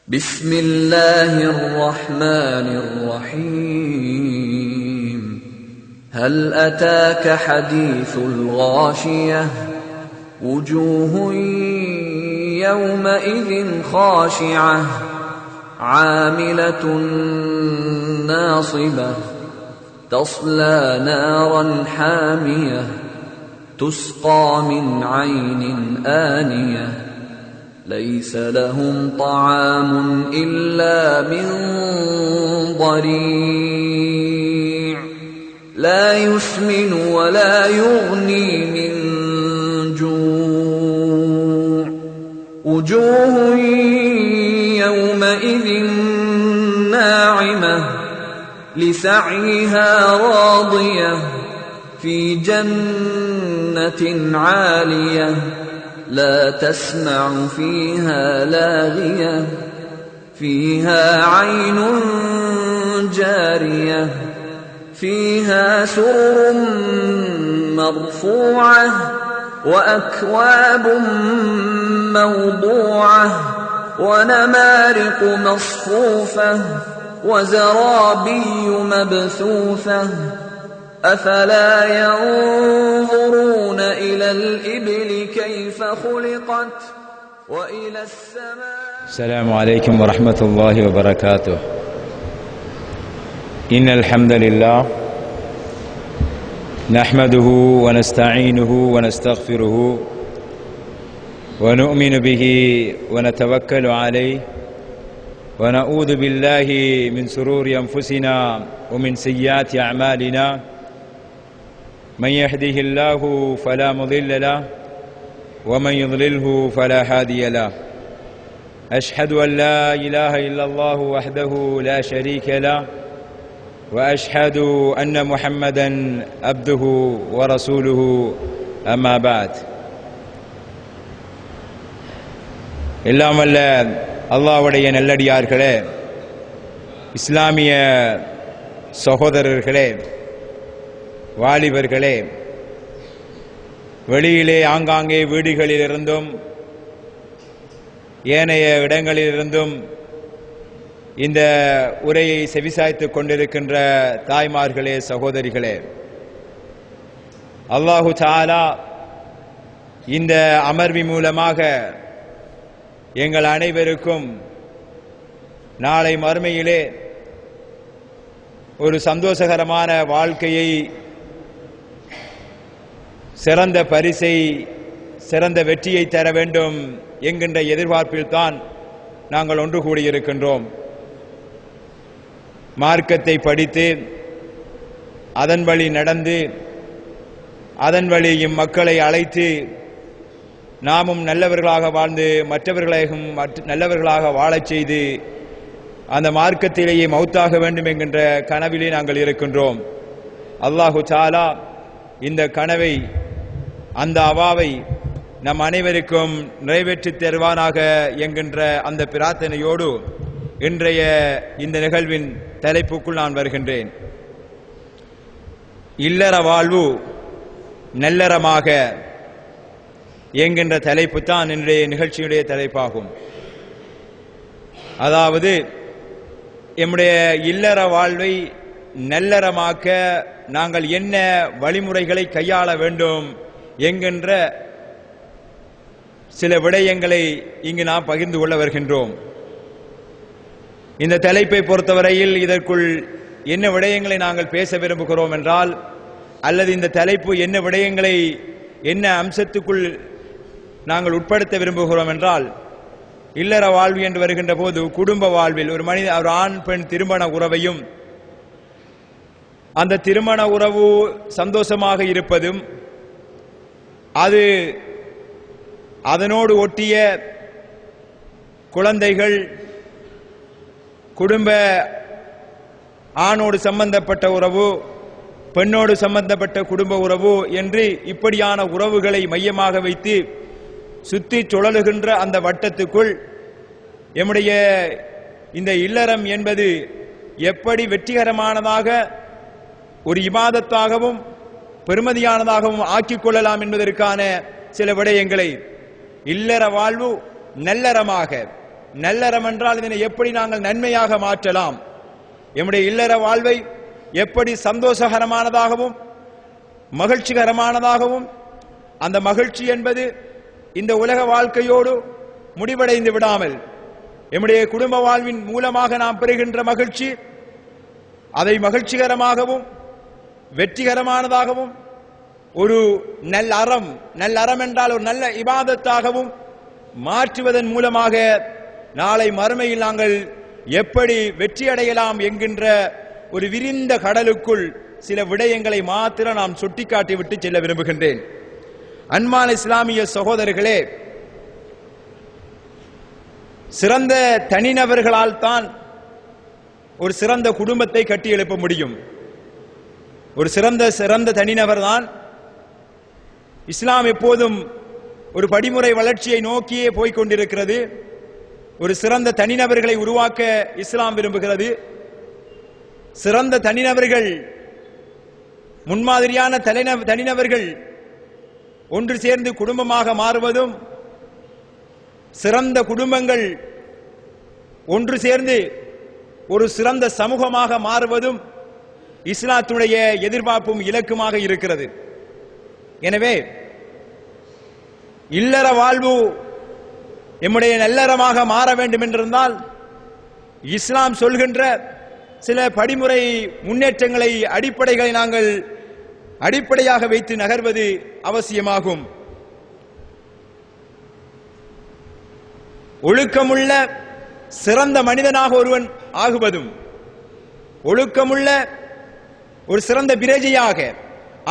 بسم الله الرحمن الرحيم هل أتاك حديث الغاشية وجوه يومئذ خاشعة عاملة ناصبة تصلى نارا حامية تسقى من عين آنية ليس لهم طعام إلا من ضريع لا يسمن ولا يغني من جوع وجوه يومئذ ناعمة لسعيها راضية في جنة عالية لا تسمع فيها لاغية فيها عين جارية فيها سرر مرفوعة وأكواب موضوعة ونمارق مصفوفة وزرابي مبثوثة أفلا ينظرون إلى الإبل كيف خلقت وإلى السماء. السلام عليكم ورحمة الله وبركاته. إن الحمد لله نحمده ونستعينه ونستغفره ونؤمن به ونتوكل عليه ونعوذ بالله من شرور أنفسنا ومن سيئات أعمالنا من يهده الله فلا مضل له ومن يضلله فلا هادي له أشهد أن لا إله إلا الله وحده لا شريك له وأشهد أن محمدا عبده ورسوله أما بعد. எல்லாம் வல்ல அல்லாஹ்வுடைய நல்லடியார்களே, இஸ்லாமிய சகோதரர்களே, வாலிபர்களே, வெளியிலே ஆங்காங்கே வீடுகளிலிருந்தும் ஏனைய இடங்களிலிருந்தும் இந்த உரையை செவிசாய்த்துக் கொண்டிருக்கின்ற தாய்மார்களே, சகோதரிகளே, அல்லாஹு தஆலா இந்த அமர்வின் மூலமாக எங்கள் அனைவருக்கும் நாளை மறுமையிலே ஒரு சந்தோஷகரமான வாழ்க்கையை, சிறந்த பரிசை, சிறந்த வெற்றியை தர வேண்டும் என்கின்ற எதிர்பார்ப்பில்தான் நாங்கள் ஒன்று கூடியிருக்கின்றோம். மார்க்கத்தை படித்து அதன் வழி நடந்து அதன் வழி மக்களை அழைத்து நாமும் நல்லவர்களாக வாழ்ந்து மற்றவர்களையும் நல்லவர்களாக வாழச் செய்து அந்த மார்க்கத்திலேயே மௌத்தாக வேண்டும் என்கின்ற கனவிலே நாங்கள் இருக்கின்றோம். அல்லாஹு தஆலா இந்த கனவை, அந்த அவாவை நம் அனைவருக்கும் நிறைவேற்றித் தருவானாக என்கின்ற அந்த பிரார்த்தனையோடு இன்றைய இந்த நிகழ்வின் தலைப்புக்குள் நான் வருகின்றேன். இல்லற வாழ்வு நல்லறமாக என்கின்ற தலைப்பு தான் இன்றைய நிகழ்ச்சியுடைய தலைப்பாகும். அதாவது நம்முடைய இல்லற வாழ்வை நல்லறமாக்க நாங்கள் என்ன வழிமுறைகளை கையாள வேண்டும் என்கின்ற சில விடயங்களை இங்கு நாம் பகிர்ந்து கொள்ள வருகின்றோம். இந்த தலைப்பை பொறுத்தவரையில் இதற்குள் என்ன விடயங்களை நாங்கள் பேச விரும்புகிறோம் என்றால், அல்லது இந்த தலைப்பு என்ன விடயங்களை, என்ன அம்சத்துக்குள் நாங்கள் உட்படுத்த விரும்புகிறோம் என்றால், இல்லற வாழ்வு என்று வருகின்ற போது குடும்ப வாழ்வில் ஒரு ஆண் பெண் திருமண உறவையும், அந்த திருமண உறவு சந்தோஷமாக இருப்பதும், அது அதனோடு ஒட்டிய குழந்தைகள், குடும்ப ஆணோடு சம்பந்தப்பட்ட உறவு, பெண்ணோடு சம்பந்தப்பட்ட குடும்ப உறவு என்று இப்படியான உறவுகளை மையமாக வைத்து சுற்றி சுழலுகின்ற அந்த வட்டத்துக்குள் நம்முடைய இந்த இல்லறம் என்பது எப்படி வெற்றிகரமானதாக ஒரு இபாதத்தாகவும் பெருமதியானதாகவும் ஆக்கிக் கொள்ளலாம் என்பதற்கான சில விடயங்களை இல்லற வாழ்வு நல்லறமாக நல்லறம் என்றால் இதனை எப்படி நாங்கள் நன்மையாக மாற்றலாம், எம்முடைய இல்லற வாழ்வை எப்படி சந்தோஷகரமானதாகவும் மகிழ்ச்சிகரமானதாகவும், அந்த மகிழ்ச்சி என்பது இந்த உலக வாழ்க்கையோடு முடிவடைந்து விடாமல் எம்முடைய குடும்ப வாழ்வின் மூலமாக நாம் பெறுகின்ற மகிழ்ச்சி அதை மகிழ்ச்சிகரமாகவும் வெற்றிகரமானதாகவும் ஒரு நல்லறம் என்றால் ஒரு நல்ல இபாதத்தாகவும் மாற்றுவதன் மூலமாக நாளை மறுமையில் நாங்கள் எப்படி வெற்றி அடையலாம் என்கின்ற ஒரு விரிந்த கடலுக்குள் சில விடயங்களை மாத்திரம் நாம் சுட்டிக்காட்டி விட்டு செல்ல விரும்புகின்றேன். அன்பான இஸ்லாமிய சகோதரர்களே, சிறந்த தனிநபர்களால் தான் ஒரு சிறந்த குடும்பத்தை கட்டி எழுப்ப முடியும். ஒரு சிறந்த தனிநபர் தான். இஸ்லாம் எப்போதும் ஒரு படிமுறை வளர்ச்சியை நோக்கியே போய்கொண்டிருக்கிறது. ஒரு சிறந்த தனிநபர்களை உருவாக்க இஸ்லாம் விரும்புகிறது. சிறந்த தனிநபர்கள், முன்மாதிரியான தனிநபர்கள் ஒன்று சேர்ந்து குடும்பமாக மாறுவதும், சிறந்த குடும்பங்கள் ஒன்று சேர்ந்து ஒரு சிறந்த சமூகமாக மாறுவதும் இஸ்லாத்துடைய எதிர்பார்ப்பும் இலக்குமாக இருக்கிறது. எனவே இல்லற வாழ்வு எம்முடைய நல்லறமாக மாற வேண்டும் என்றிருந்தால் இஸ்லாம் சொல்கின்ற சில படிமுறை முன்னேற்றங்களை, அடிப்படைகளை நாங்கள் அடிப்படையாக வைத்து நகர்வது அவசியமாகும். ஒழுக்கமுள்ள சிறந்த மனிதனாக ஒருவன் ஆகுவதும், ஒழுக்கமுள்ள ஒரு சிறந்த பிரஜையாக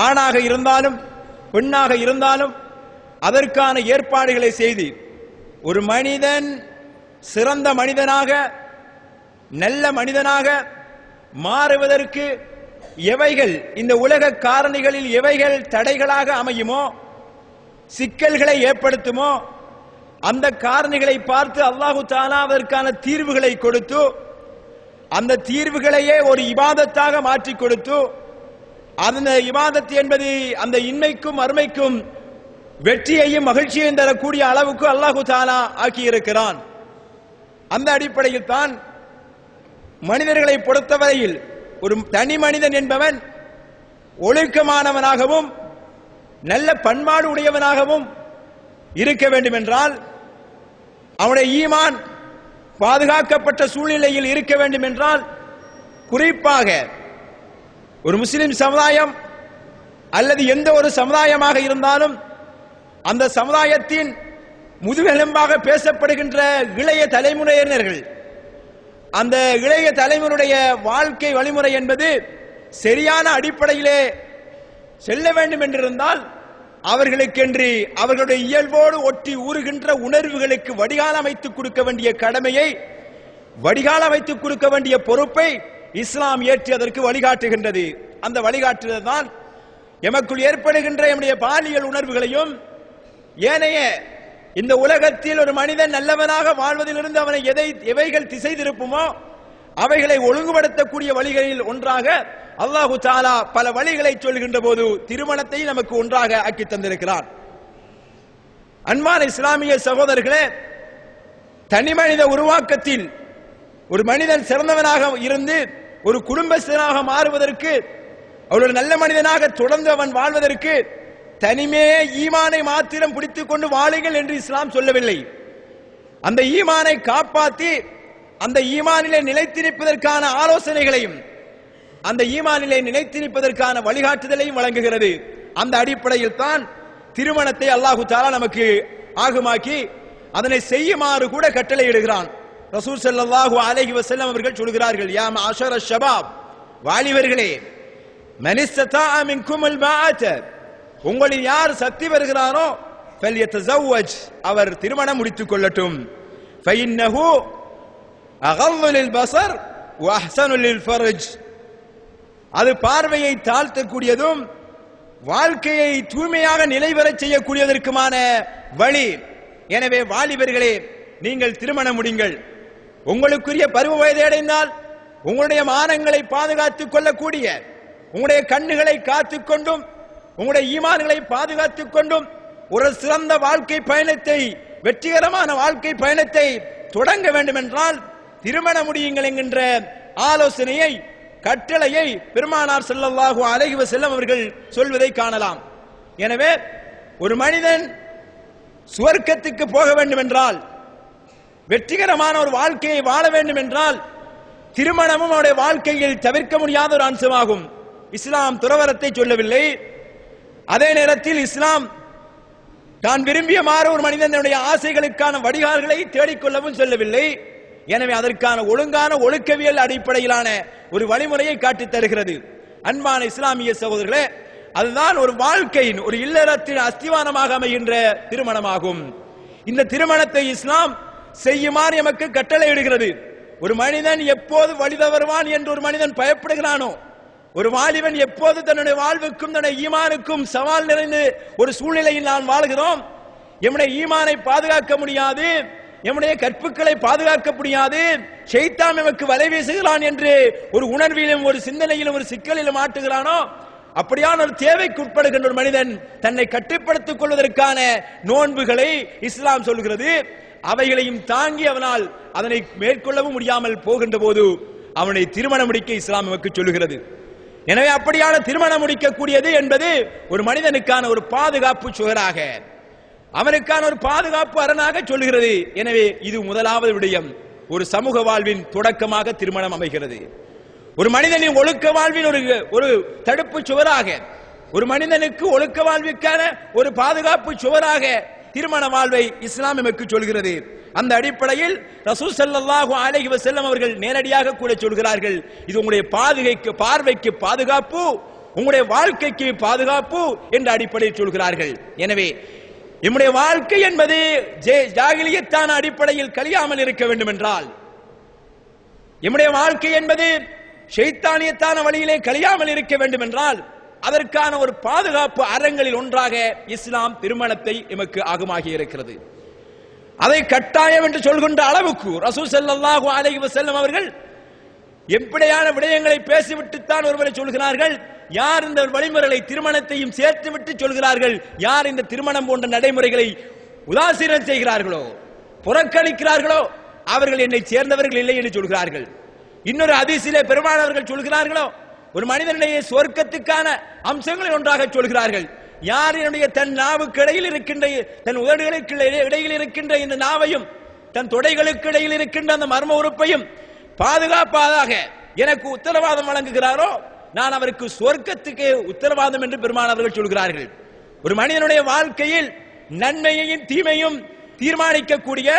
ஆணாக இருந்தாலும் பெண்ணாக இருந்தாலும் அதற்கான ஏற்பாடுகளை செய்து ஒரு மனிதன் சிறந்த மனிதனாக நல்ல மனிதனாக மாறுவதற்கு எவைகள் இந்த உலக காரணிகளில் எவைகள் தடைகளாக அமையுமோ, சிக்கல்களை ஏற்படுத்துமோ, அந்த காரணிகளை பார்த்து அல்லாஹு தஆலா அதற்கான தீர்வுகளை கொடுத்து, அந்த தீர்வுகளையே ஒரு இபாதத்தாக மாற்றி கொடுத்து, அந்த இபாதத் என்பது அந்த இன்மைக்கும் அருமைக்கும் வெற்றியையும் மகிழ்ச்சியையும் தரக்கூடிய அளவுக்கு அல்லாஹு தஆலா ஆக்கியிருக்கிறான். அந்த அடிப்படையில் தான் மனிதர்களை பொறுத்தவரையில் ஒரு தனி மனிதன் என்பவன் ஒழுக்கமானவனாகவும் நல்ல பண்பாடு உடையவனாகவும் இருக்க வேண்டும் என்றால், அவனுடைய ஈமான் பாதுகாக்கப்பட்ட சூழ்நிலையில் இருக்க வேண்டும் என்றால், குறிப்பாக ஒரு முஸ்லிம் சமுதாயம் அல்லது எந்த ஒரு சமுதாயமாக இருந்தாலும் அந்த சமுதாயத்தின் முதுகெலும்பாக பேசப்படுகின்ற இளைய தலைமுறையினர்கள், அந்த இளைய தலைமுறையுடைய வாழ்க்கை வழிமுறை என்பது சரியான அடிப்படையிலே செல்ல வேண்டும் என்றிருந்தால் அவர்களுக்கென்று அவர்களுடைய இயல்போடு ஒட்டி ஊறுகின்ற உணர்வுகளுக்கு வடிகால் அமைத்துக் கொடுக்க வேண்டிய கடமையை, வடிகால் அமைத்துக் கொடுக்க வேண்டிய பொறுப்பை இஸ்லாம் ஏற்றி அதற்கு வழிகாட்டுகின்றது. அந்த வழிகாட்டுதல் தான் எமக்குள் ஏற்படுகின்ற நம்முடைய பாலியல் உணர்வுகளையும் ஏனைய இந்த உலகத்தில் ஒரு மனிதன் நல்லவனாக வாழ்வதிலிருந்து அவனை எவைகள் திசை திருப்புமோ அவைகளை ஒழுங்குபடுத்தக்கூடிய வழிகளில் ஒன்றாக அல்லாஹு தஆலா பல வழிகளை சொல்கின்ற போது திருமணத்தை நமக்கு ஒன்றாக ஆக்கி தந்திருக்கிறார். அன்பான இஸ்லாமிய சகோதரர்களே, தனி மனித உருவாக்கத்தில் ஒரு மனிதன் சிறந்தவனாக இருந்து ஒரு குடும்பஸ்தனாக மாறுவதற்கு, அவருடைய நல்ல மனிதனாக தொடர்ந்து அவன் வாழ்வதற்கு தனிமையே ஈமானை மாத்திரம் பிடித்துக் கொண்டு வாழுங்கள் என்று இஸ்லாம் சொல்லவில்லை. அந்த ஈமானை காப்பாற்றி அந்த ஈமானிலே நிலைத்திருப்பதற்கான ஆலோசனைகளையும் அந்த ஈமானிலே நிலைத்திருப்பதற்கான வழிகாட்டுதலையும் வழங்குகிறது. அந்த அடிப்படையில் தான் திருமணத்தை அல்லாஹு தஆலா நமக்கு ஆகுமாக்கி அதனை செய்யுமாறு கூட கட்டளையிடுகிறான். ரசூல் ஸல்லல்லாஹு அலைஹி வஸல்லம் அவர்கள் சொல்கிறார்கள், யா மஅஷர ஷபாப், வாலிபர்களே, மன் இஸ்ததாஅ மின்குமுல் பாஅத, உங்களில் யார் சக்தி வருகிறாரோ ஃபல்யதஸவ்வஜ், அவர் திருமணம் முடித்துக் கொள்ளட்டும். ஃபஇன்னஹு அகல்லு லில்பஸர் வ அஹ்ஸனு லில்ஃபர்ஜ், அது பார்வையை தாழ்த்தக்கூடியதும் வாழ்க்கையை தூய்மையாக நிலைவரச் செய்யக்கூடியதற்குமான வழி. எனவே வாலிபர்களே, நீங்கள் திருமணம் முடிங்கள். உங்களுக்குரிய பருவ வயதை அடைந்தால் உங்களுடைய மானங்களை பாதுகாத்துக் கொள்ளக்கூடிய, உங்களுடைய கண்ணுகளை காத்துக் கொண்டும் உங்களுடைய ஈமான்களை பாதுகாத்துக் கொண்டும் ஒரு சிறந்த வாழ்க்கை பயணத்தை, வெற்றிகரமான வாழ்க்கை பயணத்தை தொடங்க வேண்டும் என்றால் திருமணம் முடியுங்கள் என்கின்ற ஆலோசனையை, கட்டளையை பெருமானார் ஸல்லல்லாஹு அலைஹி வஸல்லம் அவர்கள் சொல்வதை காணலாம். எனவே ஒரு மனிதன் சுவர்க்கத்துக்கு போக வேண்டும் என்றால், வெற்றிகரமான ஒரு வாழ்க்கையை வாழ வேண்டும் என்றால், திருமணமும் அவருடைய வாழ்க்கையில் தவிர்க்க முடியாத ஒரு அம்சமாகும். இஸ்லாம் துறவரத்தை சொல்லவில்லை. அதே நேரத்தில் இஸ்லாம் தான் விரும்பியமாறு ஒரு மனிதனுடைய ஆசைகளுக்கான வடிகால்களை தேடிக்கொள்ளவும் சொல்லவில்லை. எனவே அதற்கான ஒழுங்கான ஒழுக்கவியல் அடிப்படையிலான ஒரு வழிமுறையை காட்டித் தருகிறது. அன்பான இஸ்லாமிய சகோதரர்களே, அதுதான் ஒரு வாழ்க்கையின், ஒரு இல்லறத்தின் அஸ்திவாரமாக அமைகின்ற திருமணமாகும். இந்த திருமணத்தை இஸ்லாம் செய்யுமாறு எமக்கு கட்டளை இடுகிறது. ஒரு மனிதன் எப்போது வழி தவறுவான் என்று ஒரு மனிதன் பயப்படுகிறானோ, ஒரு வாலிபன் எப்போது தன்னுடைய வாழ்வுக்கும் தன்னுடைய ஈமானுக்கும் சவால் நிறைந்து ஒரு சூழ்நிலையில் நாம் வாழ்கிறோம், எம்முடைய ஈமானை பாதுகாக்க முடியாது, எம்முடைய கற்புக்களை பாதுகாக்க முடியாது, ஷைத்தான் எமக்கு வலை வீசுகிறான் என்று ஒரு உணர்விலும் ஒரு சிந்தனையிலும் ஒரு சிக்கலிலும் ஆட்டுகிறானோ, அப்படியான ஒரு தேவைக்கு உட்படுகின்ற ஒரு மனிதன் தன்னை கட்டுப்படுத்திக் கொள்வதற்கான நோன்புகளை இஸ்லாம் சொல்கிறது. அவைகளையும் தாங்கி அவனால் அதனை மேற்கொள்ளவும் முடியாமல் போகின்ற போது அவனை திருமணம் முடிக்க இஸ்லாம் நமக்கு சொல்லுகிறது. எனவே அப்படியான திருமணம் முடிக்கக்கூடியது என்பது ஒரு மனிதனுக்கான ஒரு பாதுகாப்பு சுவராக, அவனுக்கான ஒரு பாதுகாப்பு அரணாக சொல்லுகிறது. எனவே இது முதலாவது விடயம். ஒரு சமூக வாழ்வின் தொடக்கமாக திருமணம் அமைகிறது. ஒரு மனிதனின் ஒழுக்க வாழ்வின் ஒரு தடுப்பு சுவராக, ஒரு மனிதனுக்கு ஒழுக்க வாழ்விற்கான ஒரு பாதுகாப்பு சுவராக திருமண வாழ்வை இஸ்லாம் நமக்கு சொல்கிறது. அந்த அடிப்படையில் ரசூல் ஸல்லல்லாஹு அலைஹி வஸல்லம் அவர்கள் நேரடியாக கூட சொல்கிறார்கள், இது உங்களுடைய பார்வைக்கு பாதுகாப்பு, உங்களுடைய வாழ்க்கைக்கு பாதுகாப்பு என்ற அடிப்படையில் சொல்கிறார்கள். எனவே நம்முடைய வாழ்க்கை என்பது ஜாகிலியத்தான அடிப்படையில் கழியாமல் இருக்க வேண்டும் என்றால், நம்முடைய வாழ்க்கை என்பது ஷைத்தானியத்தான வழியிலே கழியாமல் இருக்க வேண்டும் என்றால், அதற்கான ஒரு பாதுகாப்பு அறங்களில் ஒன்றாக இஸ்லாம் திருமணத்தை எமக்கு ஆகமாகி இருக்கிறது. அதை கட்டாயம் என்று சொல்கின்ற அளவுக்கு ரசூல் ஸல்லல்லாஹு அலைஹி வஸல்லம் அவர்கள் எப்படியான விடயங்களை பேசிவிட்டுத்தான் ஒருவரை சொல்கிறார்கள். யார் இந்த வழிமுறைகளை திருமணத்தையும் சேர்த்துவிட்டு சொல்கிறார்கள், யார் இந்த திருமணம் போன்ற நடைமுறைகளை உதாசீனம் செய்கிறார்களோ, புறக்கணிக்கிறார்களோ, அவர்கள் என்னை சேர்ந்தவர்கள் இல்லை என்று சொல்கிறார்கள். இன்னொரு ஹதீஸிலே பெருமானவர்கள் சொல்கிறார்களோ, ஒரு மனிதனுடைய சொர்க்கத்துக்கான அம்சங்களை ஒன்றாக சொல்கிறார்கள். யார் என்னுடைய தன் நாவுக்கு இடையில் இருக்கின்ற, தன் உதடுகளுக்கு இடையில் இருக்கின்ற இந்த நாவையும் தன் தொடைகளுக்கு இடையில் இருக்கின்ற அந்த மர்ம உறுப்பையும் பாதுகாப்பாக எனக்கு உத்தரவாதம் வழங்குகிறாரோ, நான் அவருக்கு சொர்க்கத்துக்கு உத்தரவாதம் என்று பெருமானவர்கள் சொல்கிறார்கள். ஒரு மனிதனுடைய வாழ்க்கையில் நன்மையையும் தீமையும் தீர்மானிக்கக்கூடிய,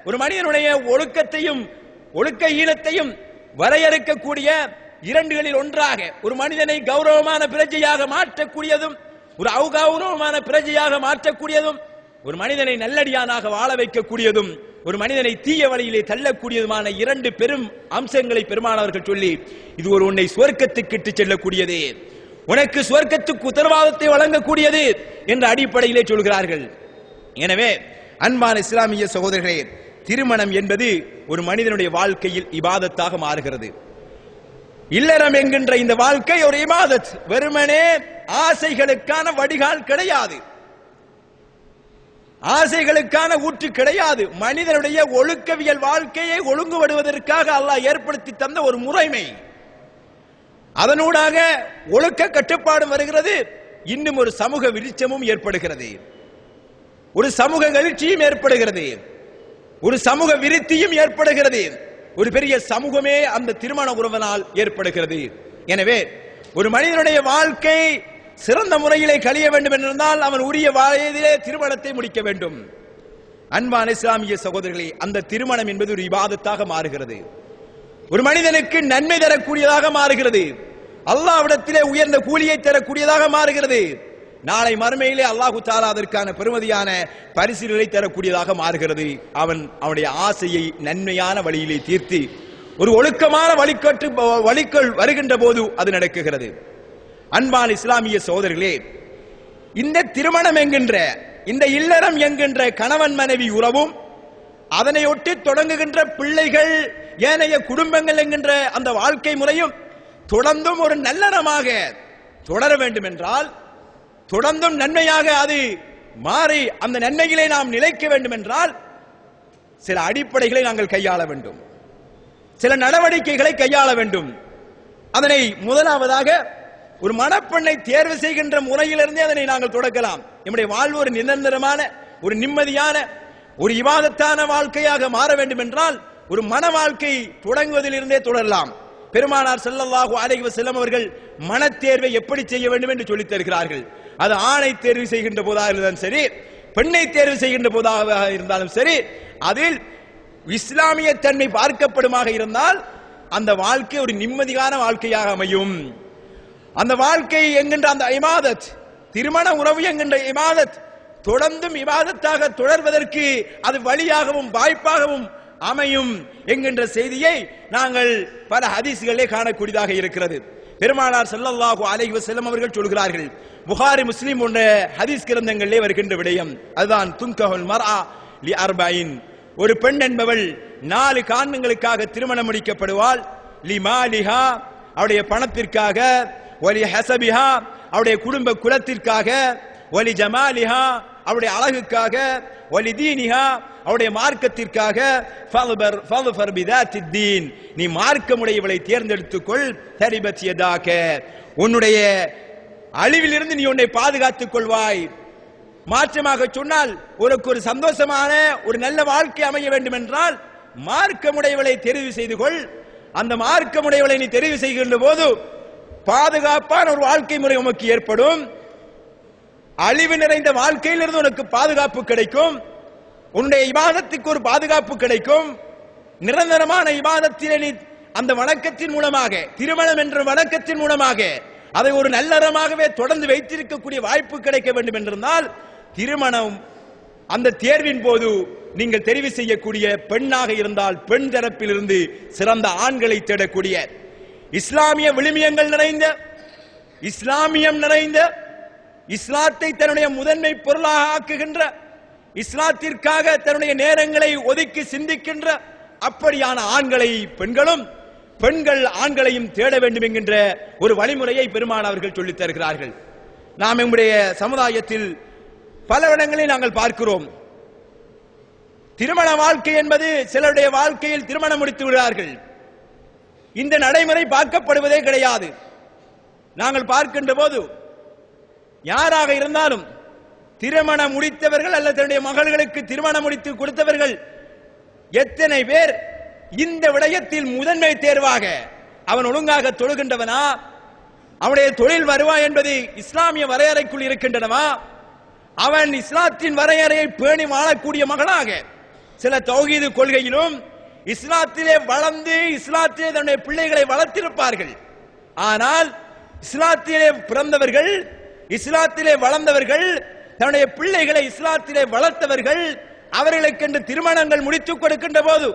ஒரு மனிதனுடைய ஒழுக்கத்தையும் ஒழுக்க ஈனத்தையும் வரையறுக்கக்கூடிய இரண்டுகளில் ஒன்றாக ஒரு மனிதனை கௌரவமான பிரஜையாக மாற்றக்கூடியதும், ஒரு அகௌரவமான பிரஜையாக மாற்றக்கூடியதும், ஒரு மனிதனை நல்லடியானாக வாழ வைக்கக்கூடியதும், ஒரு மனிதனை தீய வழியிலே தள்ளக்கூடியதுமான இரண்டு பெரும் அம்சங்களை பெருமானவர்கள் சொல்லி, இது ஒரு உன்னை சுவர்க்கத்துக்கு இட்டு செல்லக்கூடியது, உனக்கு சுவர்க்கத்துக்கு உத்தரவாதத்தை வழங்கக்கூடியது என்ற அடிப்படையிலே சொல்கிறார்கள். எனவே அன்பான இஸ்லாமிய சகோதரர்களே, திருமணம் என்பது ஒரு மனிதனுடைய வாழ்க்கையில் இபாதத்தாக மாறுகிறது. இல்லறம் என்கின்ற இந்த வாழ்க்கை ஒரு இபாதத், வெறுமனே ஆசைகளுக்கான வடிகால் கிடையாது, ஆசைகளுக்கான ஊற்று கிடையாது. மனிதனுடைய ஒழுக்கவியல் வாழ்க்கையை ஒழுங்குபடுவதற்காக அல்லாஹ் ஏற்படுத்தி தந்த ஒரு முறைமை, அதனூடாக ஒழுக்க கட்டுப்பாடு வருகிறது. இன்னும் ஒரு சமூக விருட்சமும் ஏற்படுகிறது, ஒரு சமூக எழுச்சியும் ஏற்படுகிறது, ஒரு சமூக விருத்தியும் ஏற்படுகிறது, ஒரு பெரிய சமூகமே அந்த திருமண உறவினால் ஏற்படுகிறது. எனவே ஒரு மனிதனுடைய வாழ்க்கை சிறந்த முறையிலே கழிய வேண்டும் என்றால் அவன் உரிய வயதிலே திருமணத்தை முடிக்க வேண்டும். அன்பான இஸ்லாமிய சகோதரர்களே, அந்த திருமணம் என்பது ஒரு இபாதத்தாக மாறுகிறது, ஒரு மனிதனுக்கு நன்மை தரக்கூடியதாக மாறுகிறது, அல்லாஹ்விடத்திலே உயர்ந்த கூலியை தரக்கூடியதாக மாறுகிறது. நாளை மறுமையிலே அல்லாஹு தஆலா அதற்கான பெருமதியான பரிசுகளை தரக்கூடியதாக மாறுகிறது. அவனுடைய ஆசையை நன்மையான வழியிலே தீர்த்து ஒரு ஒழுக்கமான வழிக்குள் வருகின்ற போது அது நடக்குகிறது. அன்பான இஸ்லாமிய சகோதரர்களே, இந்த திருமணம் என்கின்ற, இந்த இல்லறம் என்கின்ற கணவன் மனைவி உறவும், அதனை ஒட்டி தொடங்குகின்ற பிள்ளைகள், ஏனைய குடும்பங்கள் என்கின்ற அந்த வாழ்க்கை முறையும் தொடர்ந்தும் ஒரு நல்லறமாக தொடர வேண்டும் என்றால், தொடர்ந்தும் நன்மையாக அது மாறி அந்த நன்மையிலே நாம் நிலைக்க வேண்டும் என்றால், சில அடிப்படைகளை நாங்கள் கையாள வேண்டும், சில நடவடிக்கைகளை கையாள வேண்டும். அதனை முதலாவதாக ஒரு மணப்பெண்ணை தேர்வு செய்கின்ற முறையிலிருந்தே அதனை நாங்கள் தொடக்கலாம். நம்முடைய வாழ்வு ஒரு நிரந்தரமான, ஒரு நிம்மதியான, ஒரு இபாதத்தான வாழ்க்கையாக மாற வேண்டும் என்றால் ஒரு மன வாழ்க்கை தொடங்குவதிலிருந்தே தொடரலாம். பெருமானார் ஸல்லல்லாஹு அலைஹி வஸல்லம் அவர்கள் மனத்தேர்வை எப்படி செய்ய வேண்டும் என்று சொல்லித் தருகிறார்கள். அது ஆணை தேர்வு செய்கின்ற போதாக இருந்தாலும் சரி, பெண்ணை தேர்வு செய்கின்ற போதாக இருந்தாலும் சரி, அதில் இஸ்லாமிய தன்மை பார்க்கப்படுமாக இருந்தால் அந்த வாழ்க்கை ஒரு நிம்மதியான வாழ்க்கையாக அமையும். அந்த வாழ்க்கை என்கின்ற அந்த இபாதத், திருமண உறவு என்கின்ற இபாதத் தொடர்ந்தும் இபாதத்தாக தொடர்வதற்கு அது வழியாகவும் வாய்ப்பாகவும் அமையும் என்கின்ற செய்தியை நாங்கள் பல ஹதீஸ்களிலே காணக்கூடியதாக இருக்கிறது. பெருமானார் ஸல்லல்லாஹு அலைஹி வஸல்லம் அவர்கள் சொல்கிறார்கள், புகாரி முஸ்லிம் போன்ற ஹதீஸ் கிரந்தங்களிலே வருகின்ற விடயம் அதுதான், துன்கஹுல் மர்ஆ லி அர்பஈன், ஒரு பெண் என்பவள் 4 காரணங்களுக்காக திருமணம் முடிக்கப்படுவாள். லிமாலிஹா, அவருடைய பணத்திற்காக, வலி ஹஸபிஹா, அவருடைய குடும்ப குலத்திற்காக, வலி ஜமாலிஹா, அவருடைய அழகுக்காக, வலி தீனிஹா, அவருடைய மார்க்கத்திற்காக, ஃபல்ஃபர் பிதாத்தித் தீன், நீ மார்க்கமுடையவளை தேர்ந்தெடுத்துக்கொள், தரிபத் யதாக, உன்னுடைய அழிவிலிருந்து நீ உன்னை பாதுகாத்துக் கொள்வாய். மாற்றமாக சொன்னால் உனக்கு ஒரு சந்தோஷமான ஒரு நல்ல வாழ்க்கை அமைய வேண்டும் என்றால் மார்க்கமுடையவளை தெரிவு செய்து கொள். அந்த மார்க்கமுடையவளை நீ தெரிவு செய்கின்ற போது பாதுகாப்பான ஒரு வாழ்க்கை முறை உனக்கு ஏற்படும். அழிவு நிறைந்த வாழ்க்கையிலிருந்து உனக்கு பாதுகாப்பு கிடைக்கும். உன்னுடைய இபாதத்துக்கு ஒரு பாதுகாப்பு கிடைக்கும். நிரந்தரமான இபாதத்திலே நீ அந்த வணக்கத்தின் மூலமாக, திருமணம் என்ற வணக்கத்தின் மூலமாக அதை ஒரு நல்லறமாகவே தொடர்ந்து வைத்திருக்கக்கூடிய வாய்ப்பு கிடைக்க வேண்டும் என்றிருந்தால் திருமணம் அந்த தேர்வின் போது நீங்கள் தெரிவு செய்யக்கூடிய பெண்ணாக இருந்தால் பெண் தரப்பிலிருந்து சிறந்த ஆண்களை தேடக்கூடிய, இஸ்லாமிய விழுமியங்கள் நிறைந்த, இஸ்லாமியம் நிறைந்த, இஸ்லாத்தை தன்னுடைய முதன்மை பொருளாக ஆக்குகின்ற, இஸ்லாத்திற்காக தன்னுடைய நேரங்களை ஒதுக்கி சிந்திக்கின்ற அப்படியான ஆண்களை பெண்களும், பெண்கள் ஆண்களையும் தேட வேண்டும் என்கின்ற ஒரு வழிமுறையை பெருமானார்கள் சொல்லித் தருகிறார்கள். நாம் நம்முடைய சமுதாயத்தில் பல இடங்களில் நாங்கள் பார்க்கிறோம். திருமண வாழ்க்கை என்பது சிலருடைய வாழ்க்கையில் திருமணம் முடித்து விடுகிறார்கள். இந்த நடைமுறை பார்க்கப்படுவதே கிடையாது. நாங்கள் பார்க்கின்ற போது யாராக இருந்தாலும் திருமணம் முடித்தவர்கள் அல்லது தன்னுடைய மகள்களுக்கு திருமணம் முடித்து கொடுத்தவர்கள் எத்தனை பேர் இந்த விடயத்தில் முதன்மை தேர்வாக அவன் ஒழுங்காக தொழுகின்றவனா, அவனுடைய தொழில் வருவாய் என்பது இஸ்லாமிய வரையறைக்குள் இருக்கின்றனவா, அவன் இஸ்லாத்தின் வரையறையை பேணி வாழக்கூடிய மகனாக சில தௌஹீது கொள்கையிலும் இஸ்லாத்திலே வளர்ந்து இஸ்லாத்திலே தன்னுடைய பிள்ளைகளை வளர்த்திருப்பார்கள். ஆனால் இஸ்லாத்திலே பிறந்தவர்கள், இஸ்லாத்திலே வளர்ந்தவர்கள், தன்னுடைய பிள்ளைகளை இஸ்லாத்திலே வளர்த்தவர்கள், அவர்களுக்கென்று திருமணங்கள் முடித்துக் கொடுக்கின்ற போது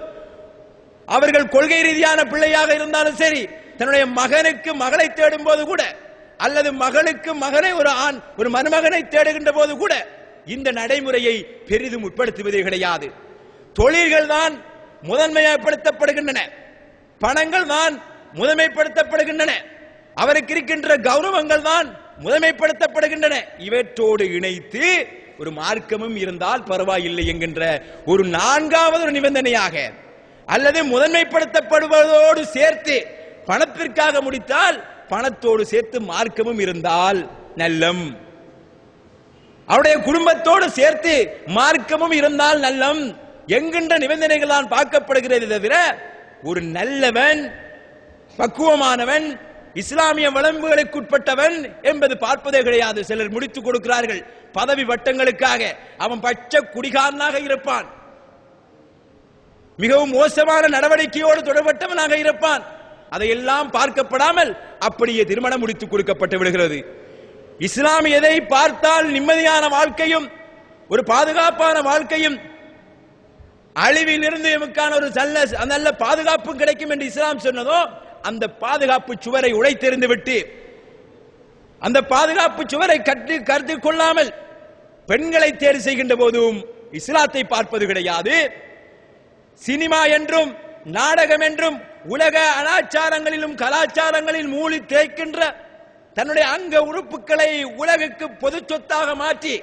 அவர்கள் கொள்கை ரீதியான பிள்ளையாக இருந்தாலும் சரி, தன்னுடைய மகனுக்கு மகளை தேடும் போது கூட, அல்லது மகளுக்கு மகனை ஒரு ஆண் ஒரு மருமகனை தேடுகின்ற போது கூட இந்த நடைமுறையை பெரிதும் உட்படுத்துவதே கிடையாது. தொழில்கள் தான் முதன்மைப்படுத்தப்படுகின்றன, பணங்கள் தான் முதன்மைப்படுத்தப்படுகின்றன, அவருக்கு இருக்கின்ற கௌரவங்கள் தான் முதன்மைப்படுத்தப்படுகின்றன. இவற்றோடு இணைத்து ஒரு மார்க்கமும் இருந்தால் பரவாயில்லை என்கின்ற ஒரு 4வது ஒரு நிபந்தனையாக, அல்லது முதன்மைப்படுத்தப்படுவதோடு சேர்த்து பணத்திற்காக முடித்தால் பணத்தோடு சேர்த்து மார்க்கமும் இருந்தால் நல்லம், அவருடைய குடும்பத்தோடு சேர்த்து மார்க்கமும் இருந்தால் நல்லம் என்கின்ற நிபந்தனைகள் தான் பார்க்கப்படுகிறது. தவிர ஒரு நல்லவன், பக்குவமானவன், இஸ்லாமிய விளம்புகளுக்கு உட்பட்டவன் என்பது பார்ப்பதே கிடையாது. சிலர் முடித்துக் கொடுக்கிறார்கள் பதவி வட்டங்களுக்காக. அவன் பச்சை குடிகாரனாக இருப்பான், மிகவும் மோசமான நடவடிக்கையோடு தொடர்பட்டவனாக இருப்பான். அதையெல்லாம் பார்க்கப்படாமல் அப்படியே திருமணம் முடித்துக் கொடுக்கப்பட்டு விடுகிறது. இஸ்லாம் எதை பார்த்தால் நிம்மதியான வாழ்க்கையும் ஒரு பாதுகாப்பான வாழ்க்கையும் அழிவில் இருந்து எமக்கான ஒரு நல்ல பாதுகாப்பும் கிடைக்கும் என்று இஸ்லாம் சொன்னதோ அந்த பாதுகாப்பு சுவரை உடைத்தெறிந்து விட்டு, அந்த பாதுகாப்பு சுவரை கருத்தில் கொள்ளாமல் பெண்களை தேர்வு செய்கின்ற போதும் இஸ்லாத்தை பார்ப்பது கிடையாது. சினிமா என்றும் நாடகம் என்றும் உலக அனாச்சாரங்களிலும் கலாச்சாரங்களில் மூழ்கி தேய்க்கின்ற, தன்னுடைய அங்க உறுப்புகளை உலகுக்கு பொது சொத்தாக மாற்றி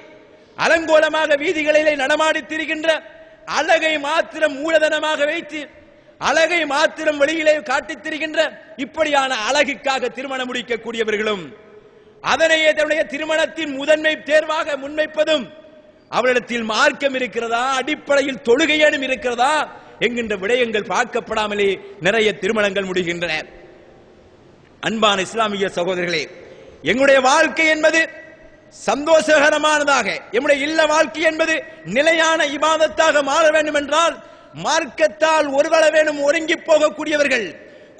அலங்கோலமாக வீதிகளிலே நடமாடி திரிகின்ற அழகை மாத்திரம் மூலதனமாக வைத்து அழகை மாத்திரம் வெளியிலே காட்டித் திரிகின்ற இப்படியான அழகுக்காக திருமணம் முடிக்கக்கூடியவர்களும் அதனையே தன்னுடைய திருமணத்தின் முதன்மை தேர்வாக முன்வைப்பதும் அவரிடத்தில் மார்க்கம் இருக்கிறதா, அடிப்படையில் தொழுகையேனும் இருக்கிறதா என்கின்ற விடயங்கள் பார்க்கப்படாமலே நிறைய திருமணங்கள் முடிகின்றன. அன்பான இஸ்லாமிய சகோதரர்களே, எங்களுடைய வாழ்க்கை என்பது சந்தோஷகரமானதாக, எம்முடைய இல்ல வாழ்க்கை என்பது நிலையான இபாதத்தாக மாற வேண்டும் என்றால் மார்க்கத்தால் ஒருவளவேனும் ஒருங்கி போகக்கூடியவர்கள்,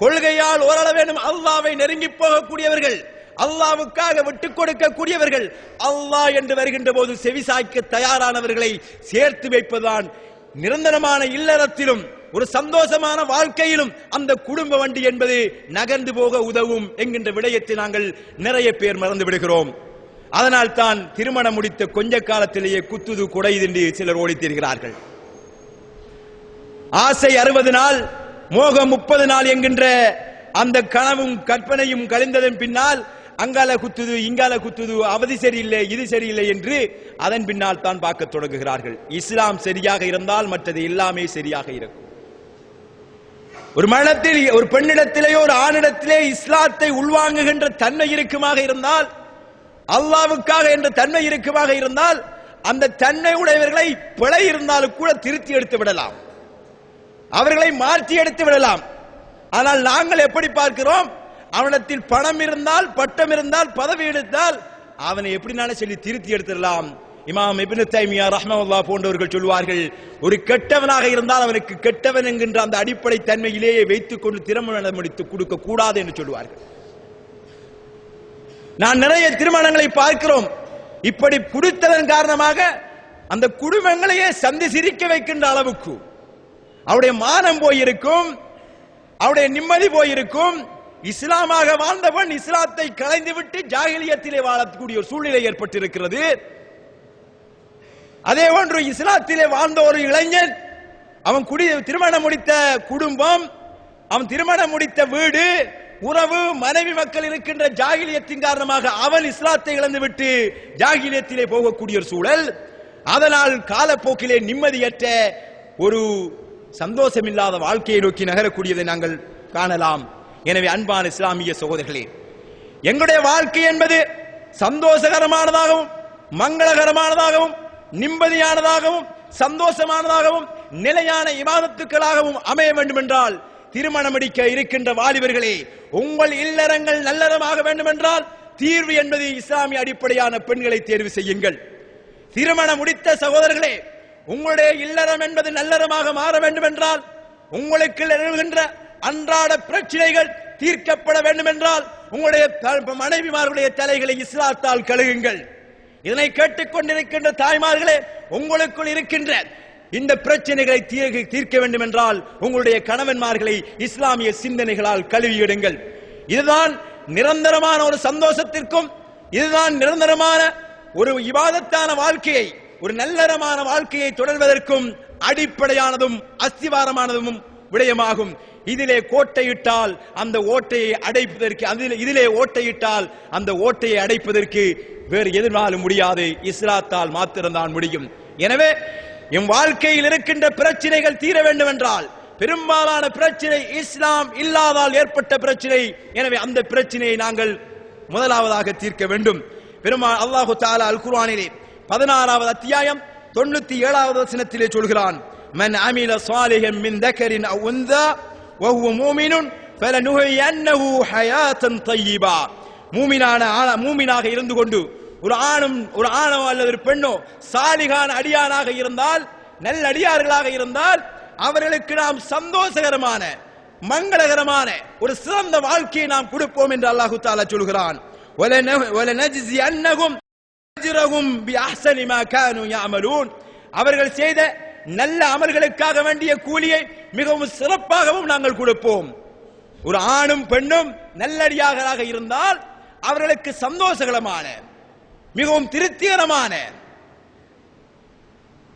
கொள்கையால் ஓரளவேனும் அல்லாஹ்வை நெருங்கி போகக்கூடியவர்கள், அல்லாஹ்வுக்காக விட்டுக் கொடுக்கக்கூடியவர்கள், அல்லாஹ் என்று வருகின்ற போது செவிசாய்க்க தயாரானவர்களை சேர்த்து வைப்பதுதான் நிரந்தரமான இல்லறத்திலும் ஒரு சந்தோஷமான வாழ்க்கையிலும் அந்த குடும்ப வண்டி என்பது நகர்ந்து போக உதவும் என்கின்ற விடயத்தை நாங்கள் நிறைய பேர் மறந்து விடுகிறோம். அதனால் தான் திருமணம் முடித்த கொஞ்ச காலத்திலேயே குத்துது குடையுது என்று சிலர் ஓடித்தீர்கிறார்கள். ஆசை 60 நாள், மோகம் 30 நாள் என்கின்ற அந்த கனவும் கற்பனையும் கழிந்ததன் பின்னால் அங்கால குத்துது இங்கால குத்துது, அவதி சரியில்லை இது சரியில்லை என்று அதன் பின்னால் தான் பார்க்க தொடங்குகிறார்கள். இஸ்லாம் சரியாக இருந்தால் மற்றது எல்லாமே சரியாக இருக்கும். ஒரு மனத்தில் ஒரு பெண்ணிடத்திலேயோ ஒரு ஆணிடத்திலே இஸ்லாத்தை உள்வாங்குகின்ற தன்மை இருக்குமாக இருந்தால், அல்லாஹ்வுக்காக என்ற தன்மை இருக்குமாக இருந்தால், அந்த தன்மை உடையவர்களை பிழை இருந்தாலும் கூட திருத்தி எடுத்து விடலாம், அவர்களை மாற்றி எடுத்து விடலாம். ஆனால் நாங்கள் எப்படி பார்க்கிறோம், அவனிடத்தில் பணம் இருந்தால், பட்டம் இருந்தால், பதவி எடுத்தால் அவனை எப்படினாலும் சொல்லி திருத்தி எடுத்துடலாம். இமாம் இப்னு தைமியா ரஹ்மத்துல்லாஹ் போன்றவர்கள் சொல்வார்கள், ஒரு கெட்டவனாக இருந்தால் அவனுக்கு கெட்டவன் என்கின்ற அந்த அடிப்படை தன்மையிலேயே வைத்துக் கொண்டு திருமணம் முடித்து கொடுக்க கூடாது என்று சொல்வார்கள். நான் நிறைய திருமணங்களை பார்க்கிறோம். இப்படி குடித்ததன் காரணமாக அந்த குடும்பங்களையே சந்தி சிரிக்க வைக்கின்ற அளவுக்கு அவருடைய மானம் போயிருக்கும், அவருடைய நிம்மதி போயிருக்கும். இஸ்லாமாக வாழ்ந்தவன் இஸ்லாத்தை களைந்துவிட்டு ஜாகிலியத்திலே வாழக்கூடிய ஒரு சூழ்நிலை ஏற்பட்டிருக்கிறது. அதே போன்று இஸ்லாத்திலே வாழ்ந்த ஒரு இளைஞன், அவன் திருமணம் முடித்த குடும்பம், அவன் திருமணம் முடித்த வீடு, உறவு, மனைவி மக்கள் இருக்கின்ற ஜாகிலியத்தின் காரணமாக அவன் இஸ்லாத்தை இழந்துவிட்டு ஜாகிலியத்திலே போகக்கூடிய ஒரு சூழல். அதனால் காலப்போக்கிலே நிம்மதியற்ற ஒரு சந்தோஷமில்லாத வாழ்க்கையை நோக்கி நகரக்கூடியதை நாங்கள் காணலாம். எனவே அன்பான இஸ்லாமிய சகோதரர்களே, எங்களுடைய வாழ்க்கை என்பது சந்தோஷகரமானதாகவும் மங்களகரமானதாகவும் நிம்மதியானதாகவும் சந்தோஷமானதாகவும் நிலையான இபாதத்துக்களாகவும் அமைய வேண்டும் என்றால், திருமணம் முடிக்க இருக்கின்ற வாலிபர்களே, உங்கள் இல்லறங்கள் நல்லறமாக வேண்டும் என்றால் தீர்வு என்பது இஸ்லாமிய அடிப்படையான பெண்களை தேர்வு செய்யுங்கள். திருமணம் முடித்த சகோதரர்களே, உங்களுடைய இல்லறம் என்பது நல்லறமாக மாற வேண்டும் என்றால், உங்களுக்கு எழுகின்ற அன்றாட பிரச்சனைகள் தீர்க்கப்பட வேண்டும் என்றால் உங்களுடைய மனைவிமார்களுடைய தலைகளை இஸ்லாத்தால் கழுகுங்கள். இதனை கேட்டுக்கொண்டிருக்கின்ற தாய்மார்களே, உங்களுக்குள் இருக்கின்ற இந்த பிரச்சனைகளை தீர்க்க வேண்டும் என்றால் உங்களுடைய கணவன்மார்களை இஸ்லாமிய சிந்தனைகளால் கழுவியிடுங்கள். இதுதான் நிரந்தரமான ஒரு சந்தோஷத்திற்கும், இதுதான் நிரந்தரமான ஒரு இபாதத்தான வாழ்க்கையை, ஒரு நல்லறமான வாழ்க்கையை தொடர்வதற்கும் அடிப்படையானதும் அஸ்திவாரமானதும் விடயமாகும். இதிலே கோட்டையிட்டால் அந்த ஓட்டையை அடைப்பதற்கு, இதிலே ஓட்டையிட்டால் அந்த ஓட்டையை அடைப்பதற்கு வேறு எதிர்வாலும் முடியாது, இஸ்லாத்தால் மாத்திரம்தான் முடியும். எனவே என் வாழ்க்கையில் இருக்கின்ற பிரச்சனைகள் தீர வேண்டும் என்றால், பெரும்பாலான பிரச்சனை இஸ்லாம் இல்லாதால் ஏற்பட்ட பிரச்சனை. எனவே அந்த பிரச்சனையை நாங்கள் முதலாவதாக தீர்க்க வேண்டும். பெருமாள் அல்லாஹு தஆலா அல் குர்ஆனிலே 16வது அத்தியாயம் 97வது வசனத்திலே சொல்கிறான், மன் அமில சாலிஹன் மின் தக்கரின் அவ் உன்ஸா வஹுவ மூமினுன் ஃபலனுஹய்யன்னஹு ஹயாத்தன் தய்யிபா. மூமினாக இருந்து கொண்டு ஒரு ஆணோ அல்லது ஒரு பெண்ணோ சாலிகான அடியானாக இருந்தால், நல்ல அடியார்களாக இருந்தால், அவர்களுக்கு நாம் சந்தோஷகரமான மங்களகரமான ஒரு சிறந்த வாழ்க்கையை நாம் கொடுப்போம் என்று அல்லாஹு தஆலா சொல்கிறான். வலனஜ்ஸியன்னஹும் அஜ்ரஹும் பிஅஹ்ஸனி மா கானூ யஅமலூன். அவர்கள் செய்த நல்ல அமல்களுக்காக வேண்டிய கூலியை மிகவும் சிறப்பாகவும் நாங்கள் கொடுப்போம். ஒரு ஆணும் பெண்ணும் நல்லடியார்களாக இருந்தால் அவர்களுக்கு சந்தோஷகரமான மிகவும் திருப்திகரமான,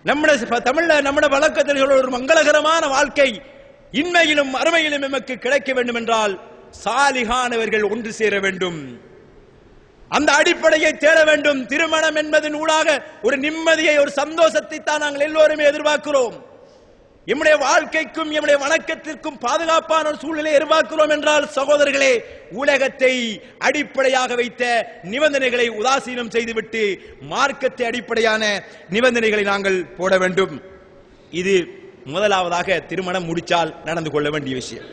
நம்முடைய வழக்கத்தில் ஒரு மங்களகரமான வாழ்க்கை இன்மையிலும் அருமையிலும் நமக்கு கிடைக்க வேண்டும் என்றால் சாலிகானவர்கள் ஒன்று சேர வேண்டும், அந்த அடிப்படையை தேட வேண்டும். திருமணம் என்பதன் ஊடாக ஒரு நிம்மதியை, ஒரு சந்தோஷத்தை தான் நாங்கள் எல்லோருமே எதிர்பார்க்கிறோம். எம்முடைய வாழ்க்கைக்கும் எம்முடைய வணக்கத்திற்கும் பாதுகாப்பான ஒரு சூழ்நிலை எதிர்பார்க்கிறோம் என்றால் சகோதரர்களே, உலகத்தை அடிப்படையாக வைத்த நிபந்தனைகளை உதாசீனம் செய்துவிட்டு மார்க்கத்தை அடிப்படையான நிபந்தனைகளை நாங்கள் போட வேண்டும். இது முதலாவதாக திருமணம் முடிச்சால் நடந்து கொள்ள வேண்டிய விஷயம்.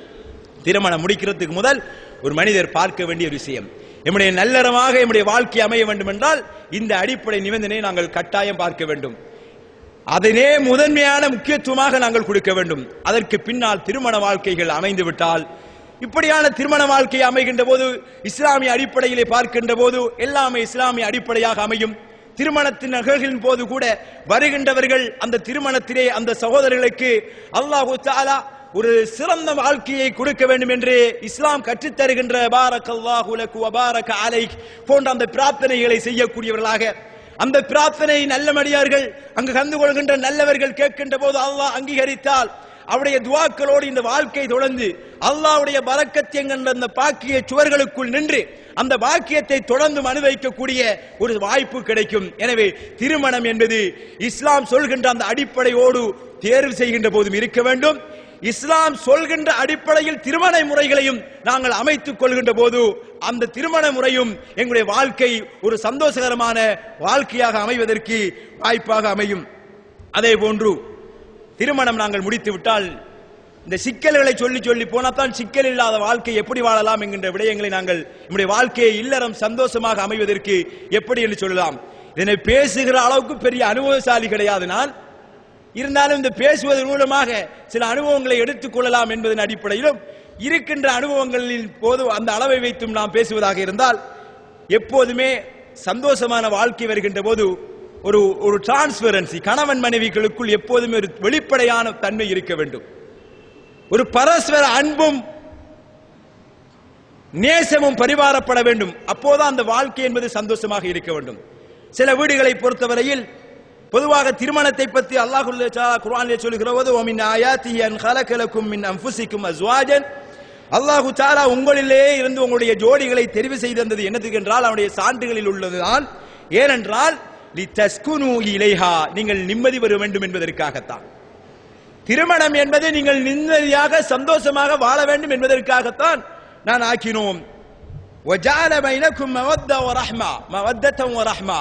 திருமணம் முடிக்கிறதுக்கு முதல் ஒரு மனிதர் பார்க்க வேண்டிய ஒரு விஷயம், எம்முடைய நல்லறமாக எம்முடைய வாழ்க்கை அமைய வேண்டும் என்றால் இந்த அடிப்படை நிபந்தனையை நாங்கள் கட்டாயம் பார்க்க வேண்டும். அதனே முதன்மையான முக்கியத்துவமாக நாங்கள் கொடுக்க வேண்டும். அதற்கு பின்னால் திருமண வாழ்க்கைகள் அமைந்து விட்டால், இப்படியான திருமண வாழ்க்கை அமைகின்ற போது இஸ்லாமிய அடிப்படையிலே பார்க்கின்ற போது எல்லாமே இஸ்லாமிய அடிப்படையாக அமையும். திருமணத்தின் நிகழ்வின் போது கூட வருகின்றவர்கள் அந்த திருமணத்திலே அந்த சகோதரர்களுக்கு அல்லாஹு தஆலா ஒரு சிறந்த வாழ்க்கையை கொடுக்க வேண்டும் என்று இஸ்லாம் கற்றுத் தருகின்ற பாரக்கல்லாஹு லக்கு வ பாரக அலைக் போன்ற அந்த பிரார்த்தனைகளை செய்யக்கூடியவர்களாக, அந்த பிரார்த்தனை நல்லமடியார்கள் அங்கு கலந்து கொள்கின்ற நல்லவர்கள் கேட்கின்ற போது அல்லாஹ் அங்கீகரித்தால் அவருடைய துஆக்களோடு இந்த வாழ்க்கை தொடர்ந்து அல்லாஹ்வுடைய பரக்கத் என்கின்ற அந்த பாக்கிய சுவர்களுக்குள் நின்று அந்த பாக்கியத்தை தொடர்ந்து அனுபவிக்கக்கூடிய ஒரு வாய்ப்பு கிடைக்கும். எனவே திருமணம் என்பது இஸ்லாம் சொல்கின்ற அந்த அடிப்படையோடு தேர்வு செய்கின்ற போதும் இருக்க வேண்டும். இஸ்லாம் சொல்கின்ற அடிப்படையில் திருமண முறைகளையும் நாங்கள் அமைத்துக் கொள்கின்ற போது அந்த திருமண முறையும் எங்களுடைய வாழ்க்கை ஒரு சந்தோஷகரமான வாழ்க்கையாக அமைவதற்கு வாய்ப்பாக அமையும். அதே போன்று திருமணம் நாங்கள் முடித்து விட்டால் இந்த சிக்கல்களை சொல்லி சொல்லி போனால்தான் சிக்கல் இல்லாத வாழ்க்கை எப்படி வாழலாம் என்கின்ற விடயங்களை நாங்கள் நம்முடைய வாழ்க்கையை இல்லறம் சந்தோஷமாக அமைவதற்கு எப்படி என்று சொல்லலாம். இதனை பேசுகிற அளவுக்கு பெரிய அனுபவசாலி கிடையாது நான். இருந்தாலும் இந்த பேசுவதன் மூலமாக சில அனுபவங்களை எடுத்துக் கொள்ளலாம் என்பதன் அடிப்படையிலும் இருக்கின்ற அனுபவங்களின் போது அந்த அளவை வைத்தும் நாம் பேசுவதாக இருந்தால், எப்போதுமே சந்தோஷமான வாழ்க்கை வருகின்ற போது ஒரு டிரான்ஸ்பரன்சி கணவன் மனைவிகளுக்குள் எப்போதுமே ஒரு வெளிப்படையான தன்மை இருக்க வேண்டும். ஒரு பரஸ்பர அன்பும் நேசமும் பரிமாறப்பட வேண்டும். அப்போதான் அந்த வாழ்க்கை என்பது சந்தோஷமாக இருக்க வேண்டும். சில வீடுகளை பொறுத்தவரையில் பொதுவாக திருமணத்தை பற்றி அல்லாஹ் குர்ஆனிலே சொல்லுகிறபோது வமின் ஆயாத்திஹி அன் ஹலக லக்கும் மின் அன்ஃபுசிக்கும் அஸ்வாஜன், அல்லாஹ் தஆலா உங்களிலே இருந்து உங்களுடைய ஜோடிகளை தெரிவு செய்தது என்னதுக்கு என்றால் அவருடைய சான்றுகளில் உள்ளதுதான். ஏனென்றால் லிதஸ்குனு இலைஹா, நீங்கள் நிம்மதி பெற வேண்டும் என்பதற்காகத்தான். திருமணம் என்பது நீங்கள் நிம்மதியாக சந்தோஷமாக வாழ வேண்டும் என்பதற்காகத்தான் நான் ஆக்கினோம். வஜஅல பைனக்கும் மவத்த வ ரஹ்மா, மவத்தன் வ ரஹ்மா,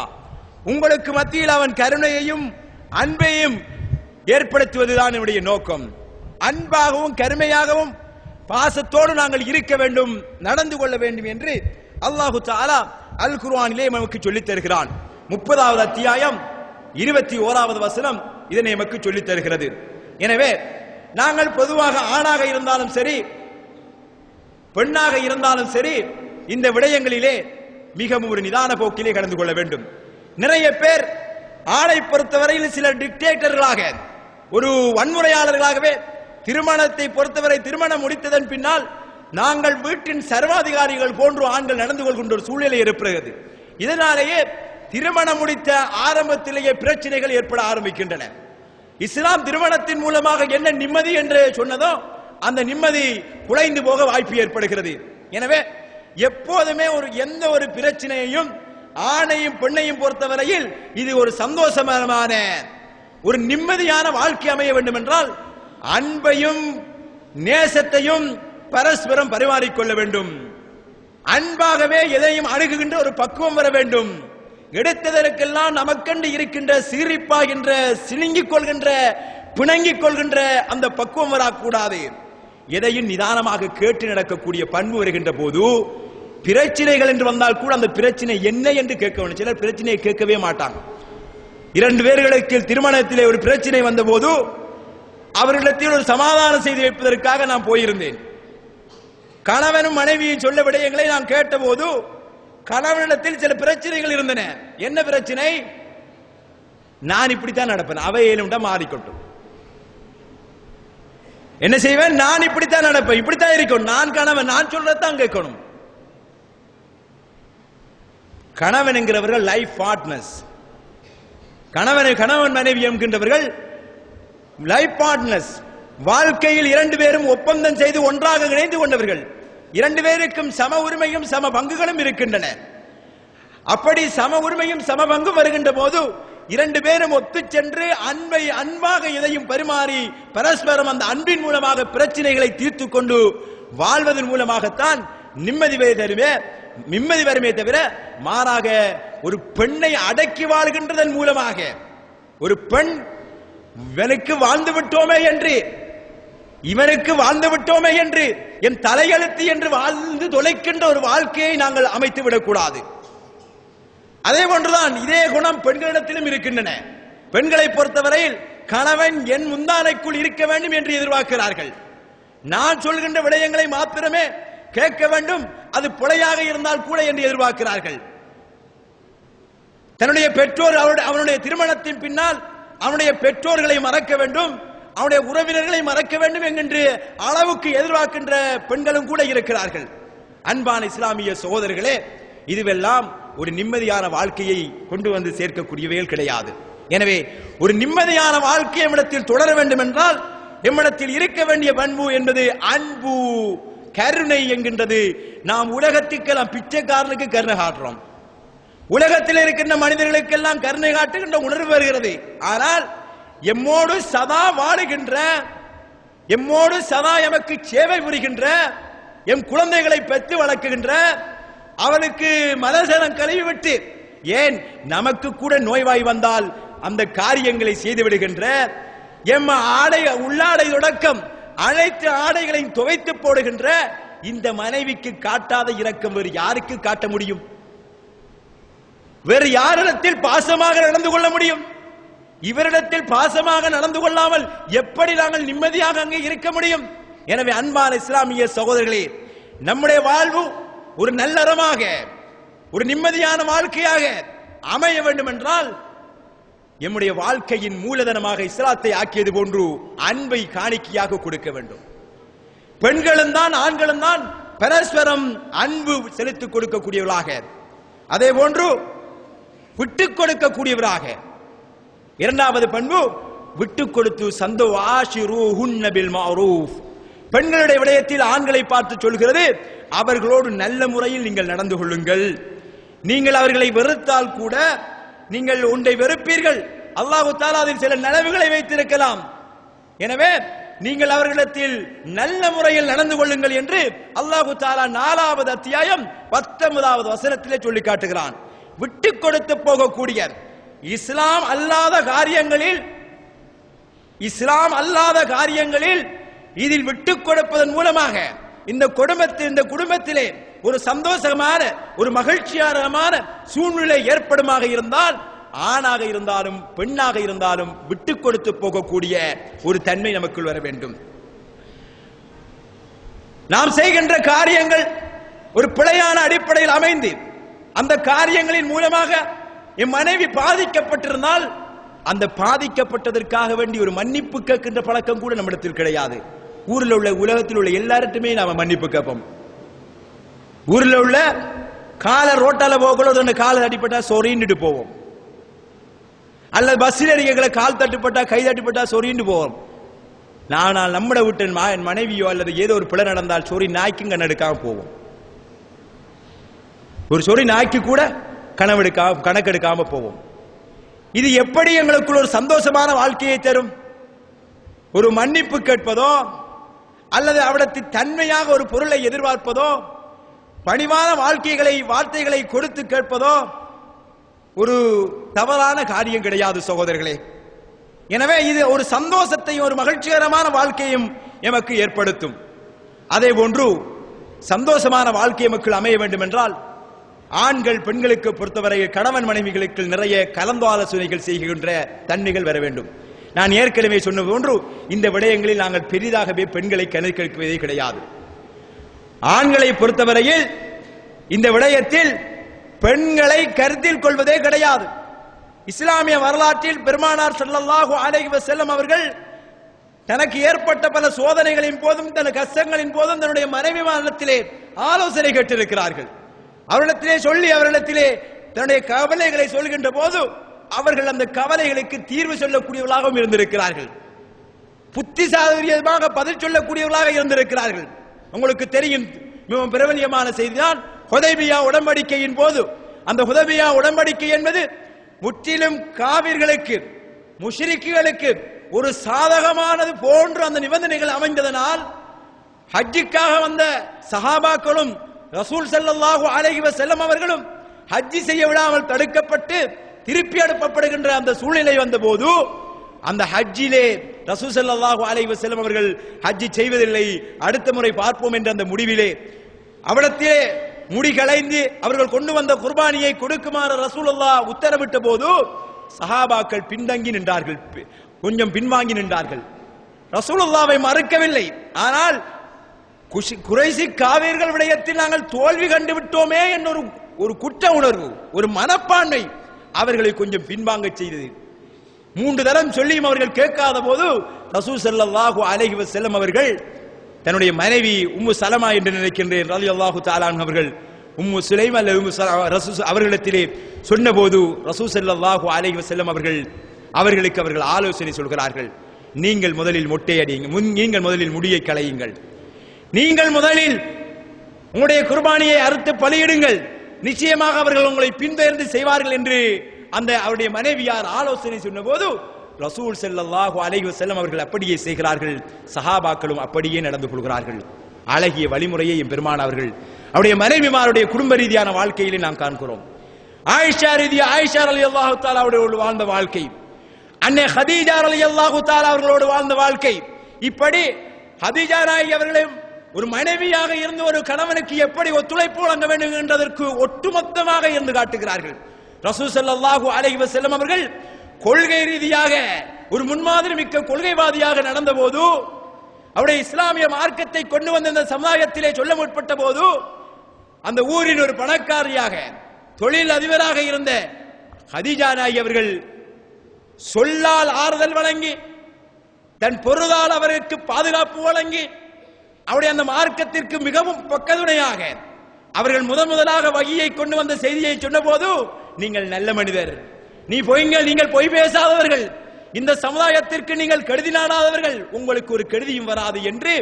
உங்களுக்கு மத்தியில் அவன் கருணையையும் அன்பையும் ஏற்படுத்துவதுதான் என்னுடைய நோக்கம். அன்பாகவும் கருமையாகவும் பாசத்தோடு நாங்கள் இருக்க வேண்டும், நடந்து கொள்ள வேண்டும் என்று அல்லாஹு தஆலா அல் குர்ஆனிலே நமக்கு சொல்லித் தருகிறான். 30வது அத்தியாயம் 21வது வசனம் இதனை நமக்கு சொல்லித் தருகிறது. எனவே நாங்கள் பொதுவாக ஆணாக இருந்தாலும் சரி பெண்ணாக இருந்தாலும் சரி இந்த விடயங்களிலே மிகவும் ஒரு நிதான போக்கிலே கடந்து கொள்ள வேண்டும். நிறைய பேர் ஆணை பொறுத்தவரையில் சில டிக்டேட்டர்களாக ஒரு வன்முறையாளர்களாகவே திருமணத்தை பொறுத்தவரை திருமணம் முடித்ததன் பின்னால் நாங்கள் வீட்டின் சர்வாதிகாரிகள் போன்று ஆண்கள் நடந்து கொள்கின்ற ஒரு சூழ்நிலை ஏற்படுகிறது. இதனாலேயே திருமணம் முடித்த ஆரம்பத்திலேயே பிரச்சனைகள் ஏற்பட ஆரம்பிக்கின்றன. இஸ்லாம் திருமணத்தின் மூலமாக என்ன நிம்மதி என்று சொன்னதோ அந்த நிம்மதி குலைந்து போக வாய்ப்பு ஏற்படுகிறது. எனவே எப்போதுமே எந்த ஒரு பிரச்சனையையும் ஆணையும் பெண்ணையும் பொறுத்தவரையில் இது ஒரு சந்தோஷமான ஒரு நிம்மதியான வாழ்க்கை அமைய வேண்டும் என்றால் அன்பையும் நேசத்தையும் பரஸ்பரம் பரிமாறிக்கொள்ள வேண்டும். அன்பாகவே எதையும் அணுகுகின்ற ஒரு பக்குவம் வர வேண்டும். எடுத்ததற்கெல்லாம் நமக்கண்டு இருக்கின்ற சீரிப்பாகின்ற சிலுங்கிக் கொள்கின்ற பிணங்கிக் கொள்கின்ற அந்த பக்குவம் வரக்கூடாது. எதையும் நிதானமாக கேட்டு நடக்கக்கூடிய பண்பு வருகின்ற போது பிரச்சனைகள் என்று வந்தால் கூட அந்த பிரச்சனை என்ன என்று கேட்க வேண்டும். சிலர் பிரச்சனையை கேட்கவே மாட்டாங்க. 2 பேர்களுக்கு திருமணத்திலே ஒரு பிரச்சனை வந்த போது அவர்களிடத்தில் ஒரு சமாதானம் செய்து வைப்பதற்காக நான் போயிருந்தேன். கணவனும் மனைவியும் சொல்ல விடயங்களை நான் கேட்டபோது கணவனிடத்தில் சில பிரச்சனைகள் இருந்தன. என்ன பிரச்சனை? நான் இப்படித்தான் நடப்பேன், அவை ஏழும்டா மாறிக்கொட்டும். என்ன செய்வேன்? நான் இப்படித்தான் நடப்பேன், இப்படித்தான் இருக்கும். நான் கணவன், நான் சொல்றதான் கேட்கணும். கணவன் என்கிறவர்கள் லைஃப் பார்ட்னர்ஸ். கணவன் மனைவி என்கின்றவர்கள் லைஃப் பார்ட்னர்ஸ். வாழ்க்கையில் 2 பேரும் ஒப்பந்தம் செய்து ஒன்றாக இணைந்து கொண்டவர்கள். 2 பேருக்கும் சம உரிமையும் சம பங்குகளும் இருக்கின்றன. அப்படி சம உரிமையும் சம பங்கும் வருகின்ற போது இரண்டு பேரும் ஒத்து சென்று அன்பாக எதையும் பரிமாறி பரஸ்பரம் அந்த அன்பின் மூலமாக பிரச்சனைகளை தீர்த்து கொண்டு வாழ்வதன் மூலமாகத்தான் நிம்மதி வருமே தவிர மாறாக ஒரு பெண்ணை அடக்கி வாழ்கின்றதன் மூலமாக ஒரு பெண் இவனுக்கு வாழ்ந்து விட்டோமே என்று என் தலையெழுத்து என்று வாழ்ந்து தொலைக்கின்ற ஒரு வாழ்க்கையை நாங்கள் அமைத்து விடக்கூடாது. அதே போன்றுதான் இதே குணம் பெண்களிடத்திலும் இருக்கின்றன. பெண்களை பொறுத்தவரையில் கணவன் என் முந்தானைக்குள் இருக்க வேண்டும் என்று எதிர்பார்க்கிறார்கள். நான் சொல்கின்ற விடயங்களை மாத்திரமே கேட்க வேண்டும், அது பிழையாக இருந்தால் கூட என்று எதிர்பார்க்கிறார்கள். தன்னுடைய பெற்றோர் அவனுடைய திருமணத்தின் பின்னால் அவனுடைய பெற்றோர்களை மறக்க வேண்டும், அவனுடைய உறவினர்களை மறக்க வேண்டும் என்கின்ற அளவுக்கு எதிர்பார்க்கின்ற பெண்களும் கூட இருக்கிறார்கள். அன்பான இஸ்லாமிய சகோதரர்களே, இதுவெல்லாம் ஒரு நிம்மதியான வாழ்க்கையை கொண்டு வந்து சேர்க்கக்கூடியவைகள் கிடையாது. எனவே ஒரு நிம்மதியான வாழ்க்கை நம்மிடத்தில் தொடர வேண்டும் என்றால் நம்மிடத்தில் இருக்க வேண்டிய பண்பு என்பது அன்பு, கருணை என்கின்றது. நாம் உலகத்துக்கெல்லாம் பிச்சைக்காரனுக்கு கருணை காட்டுறோம், உலகத்தில் இருக்கின்ற மனிதர்களுக்கெல்லாம் கருணை காட்டுகின்ற உணர்வு வருகிறது. ஆனால் எம்மோடு சதா வாழுகின்ற, எம்மோடு சதா எமக்கு சேவை புரிகின்ற, எம் குழந்தைகளை பெற்று வளர்க்குகின்ற, அவனுக்கு மலசலம் கழுவிவிட்டு ஏன் நமக்கு கூட நோய்வாய் வந்தால் அந்த காரியங்களை செய்து விடுகின்ற, எம் உள்ளாடை தொடக்கம் அனைத்து ஆடைகளையும் துவைத்து போடுகின்ற இந்த மனைவிக்கு காட்டாத இரக்கம் வேறு யாருக்கு காட்ட முடியும்? வேறு யாரிடத்தில் பாசமாக நடந்து கொள்ள முடியும்? இவரிடத்தில் பாசமாக நடந்து கொள்ளாமல் எப்படி நாங்கள் நிம்மதியாக அங்கே இருக்க முடியும்? எனவே அன்பான இஸ்லாமிய சகோதரர்களே, நம்முடைய வாழ்வு ஒரு நல்லறமாக ஒரு நிம்மதியான வாழ்க்கையாக அமைய வேண்டும் என்றால் நம்முடைய வாழ்க்கையின் மூலதனமாக இஸ்லாத்தை ஆக்கியது போன்று அன்பை காணிக்கையாக கொடுக்க வேண்டும். பெண்களும் தான் ஆண்களும் தான் பரஸ்பரம் அன்பு செலுத்திக் கொடுக்கக்கூடியவர்களாக, அதே போன்று விட்டுக் கொடுக்கக்கூடியவராக. இரண்டாவது பண்பு விட்டுக் கொடுத்து பெண்களுடைய விடயத்தில் ஆண்களை பார்த்து சொல்கிறது, அவர்களோடு நல்ல முறையில் நீங்கள் நடந்து கொள்ளுங்கள். நீங்கள் அவர்களை வெறுத்தால் கூட நீங்கள் ஒன்றை வெறுப்பீர்கள், அல்லாஹ் தஆலா அதில் சில நலவுகளை வைத்திருக்கலாம். எனவே நீங்கள் அவர்களிடத்தில் நல்ல முறையில் நடந்து கொள்ளுங்கள் என்று அல்லாஹ் தஆலா 4வது அத்தியாயம் 19வது வசனத்திலே சொல்லி காட்டுகிறான். விட்டுக் கொடுத்து போகக்கூடிய இஸ்லாம் அல்லாத காரியங்களில் இதில் விட்டுக் கொடுப்பதன் மூலமாக இந்த குடும்பத்திலே ஒரு சந்தோஷமான ஒரு மகிழ்ச்சியான சூழ்நிலை ஏற்படுமாக இருந்தால், ஆணாக இருந்தாலும் பெண்ணாக இருந்தாலும் விட்டுக் கொடுத்து போகக்கூடிய ஒரு தன்மை நமக்குள் வர வேண்டும். நாம் செய்கின்ற காரியங்கள் ஒரு பிழையான அடிப்படையில் அமைந்து அந்த காரியங்களின் மூலமாக என் மனைவி பாதிக்கப்பட்டிருந்தால் அந்த பாதிக்கப்பட்டதற்காக வேண்டி ஒரு மன்னிப்பு கேட்கின்ற பழக்கம் கூட நம்மிடத்தில் கிடையாது. உலகத்தில் உள்ள எல்லார்ட்டுமே நாம மன்னிப்பு கேட்போம். ஊரில் உள்ள ரோட்டால போகல கால அடிப்பட்டா சொறின்னு போவோம், அல்லது பஸ்ஸில் அடிக்கல கால் தட்டுப்பட்டா கை தட்டுப்பட்டா சொறின்னு போவோம். ஆனால் நம்மட வீட்டு மனைவியோ அல்லது ஏதோ ஒரு பிழை நடந்தால் சொறி நாய்க்கும் கண்ணெடுக்காம போவோம். ஒரு சொறி நாய்க்கு கூட கணக்கெடுக்காம போவோம். இது எப்படி எங்களுக்குள் ஒரு சந்தோஷமான வாழ்க்கையை தரும்? ஒரு மன்னிப்பு கேட்பதோ அல்லது அவடத்தில் தன்மையாக ஒரு பொருளை எதிர்பார்ப்பதோ, பணிவான வார்த்தைகளை கொடுத்து கேட்பதோ ஒரு தவறான காரியம் கிடையாது சகோதரர்களே. எனவே இது ஒரு சந்தோஷத்தையும் ஒரு மகிழ்ச்சிகரமான வாழ்க்கையும் எமக்கு ஏற்படுத்தும். அதே போன்று சந்தோஷமான வாழ்க்கை எமக்கு அமைய வேண்டும் என்றால் ஆண்கள் பெண்களுக்கு பொறுத்தவரை கணவன் மனைவிகளுக்கு நிறைய கலந்தாலோசனைகள் செய்கின்ற தன்மைகள் வர வேண்டும். நான் ஏற்கனவே சொன்னது போன்று இந்த விடயங்களில் நாங்கள் பெரிதாகவே பெண்களை கணக்கெடுப்பதே கிடையாது. ஆண்களை பொறுத்தவரையில் இந்த விடயத்தில் பெண்களை கருத்தில் கொள்வதே கிடையாது. இஸ்லாமிய வரலாற்றில் பெருமானார் ஸல்லல்லாஹு அலைஹி வஸல்லம் அவர்கள் தனக்கு ஏற்பட்ட பல சோதனைகளின் போதும் தன கஷ்டங்களின் போதும் தன்னுடைய மனைவிமாரிடத்திலே ஆலோசனை கேட்டிருக்கிறார்கள். அவர்களிடத்திலே தன்னுடைய கவலைகளை சொல்கின்ற போது அவர்கள் அந்த கவலைகளுக்கு தீர்வு சொல்லக்கூடியவர்களாகவும் இருந்திருக்கிறார்கள். புத்திசாலியமாக பதில் சொல்லக்கூடியவர்களாக இருந்திருக்கிறார்கள். உங்களுக்கு தெரியும், மிகவும் பிரபல்யமான செய்திதான் ஹுதைபியா உடன்படிக்கையின் போது. அந்த ஹுதைபியா உடன்படிக்கை என்பது முற்றிலும் காவிர்களுக்கு முஷ்ரிக்குகளுக்கு ஒரு சாதகமானது போன்று அந்த நிபந்தனைகள் அமைந்ததனால் ஹஜ்ஜுக்காக வந்த சஹாபாக்களும் ரசூல் ஸல்லல்லாஹு அலைஹி வஸல்லம் அவர்களும் ஹஜ்ஜி செய்ய விடாமல் தடுக்கப்பட்டு திருப்பி அனுப்பப்படுகின்ற அந்த சூழ்நிலை வந்தபோது அந்த ஹஜ்ஜிலே ரசூல் ஸல்லல்லாஹு அலைஹி வஸல்லம் அவர்கள் ஹஜ்ஜி செய்வதில்லை, அடுத்த முறை பார்ப்போம் என்ற அந்த முடிவிலே அவிடத்திலே முடி களைந்து அவர்கள் கொண்டு வந்த குர்பானியை கொடுக்குமாறு ரசூலுல்லாஹ் உத்தரவிட்ட போது சஹாபாக்கள் பின்தங்கி நின்றார்கள், கொஞ்சம் பின்வாங்கி நின்றார்கள். ரசூலுல்லாஹ்வை மறுக்கவில்லை, ஆனால் குறைசி காவிர்கள் விடயத்தில் நாங்கள் தோல்வி கண்டு விட்டோமே என்ற ஒரு குற்ற உணர்வு, ஒரு மனப்பான்மை அவர்களை கொஞ்சம் பின்வாங்க செய்தது. 3 தரம் சொல்லியும் அவர்கள் கேட்காத போது ரசூல் ஸல்லல்லாஹு அலைஹி வஸல்லம் அவர்கள் தன்னுடைய மனைவி உம்மு சலமா என்று நினைக்கின்றேன் ரலியல்லாஹு தஆலா அன்ஹா அவர்கள் உம்மு சுலைம் அல்லது உம்மு சலமா ரசூல் அவர்களிடத்திலே சொன்னபோது ரசூல் ஸல்லல்லாஹு அலைஹி வஸல்லம் அவர்களுக்கு அவர்கள் ஆலோசனை சொல்கிறார்கள். நீங்கள் முதலில் மொட்டை அடியுங்கள், நீங்கள் முதலில் முடியை களையுங்கள், நீங்கள் முதலில் உங்களுடைய குர்பானியை அறுத்து பலியிடுங்கள், நிச்சயமாக அவர்கள் உங்களை பின்தொடர்ந்து செய்வார்கள் என்று அந்த அவருடைய மனைவியார் ஆலோசனை சொன்னபோது ரசூல் ஸல்லல்லாஹு அலைஹி வஸல்லம் அவர்கள் அப்படியே செய்கிறார்கள். சஹாபாக்களும் அப்படியே நடந்து கொள்கிறார்கள். அழகிய வழிமுறையை பெருமான் அவர்கள் அவருடைய மனைவிமாருடைய குடும்ப ரீதியான வாழ்க்கையிலே நாம் காண்கிறோம். ஆயிஷா ரலியல்லாஹு தஆலா அவர்களோடு வாழ்ந்த வாழ்க்கை, அன்னை ஹதீஜா ரலியல்லாஹு தஆலா அவர்களோடு வாழ்ந்த வாழ்க்கை, இப்படி ஹதீஜா நாயகி அவர்களும் ஒரு மனைவியாக இருந்து ஒரு கணவனுக்கு எப்படி ஒத்துழைப்பு வழங்க வேண்டும் என்றதற்கு ஒட்டுமொத்தமாக இருந்து காட்டுகிறார்கள். ரசூல் ஸல்லல்லாஹு அலைஹி வஸல்லம் அவர்கள் கொள்கை ரீதியாக ஒரு முன்மாதிரி மிக்க கொள்கைவாதியாக நடந்த போது, அவருடைய இஸ்லாமிய மார்க்கத்தை கொண்டு வந்த இந்த சமுதாயத்திலே சொல்ல முற்பட்ட போது, அந்த ஊரின் ஒரு பணக்காரியாக தொழில் அதிபராக இருந்த ஹதீஜா நாயகி அவர்கள் சொல்லால் ஆறுதல் வழங்கி, தன் பொருளால் அவருக்கு பாதுகாப்பு வழங்கி, அவருடைய அந்த மார்க்கத்திற்கு மிகவும் பக்கத்துணையாக அவர்கள் முதலாக வகியை கொண்டு வந்த செய்தியை சொன்ன போது, நீங்கள் நல்ல மனிதர், நீங்கள் பொய் பேசாதவர்கள், இந்த சமுதாயத்திற்கு நீங்கள் கெடுதி நாடாதவர்கள், உங்களுக்கு ஒரு கெடுதியும் வராது என்று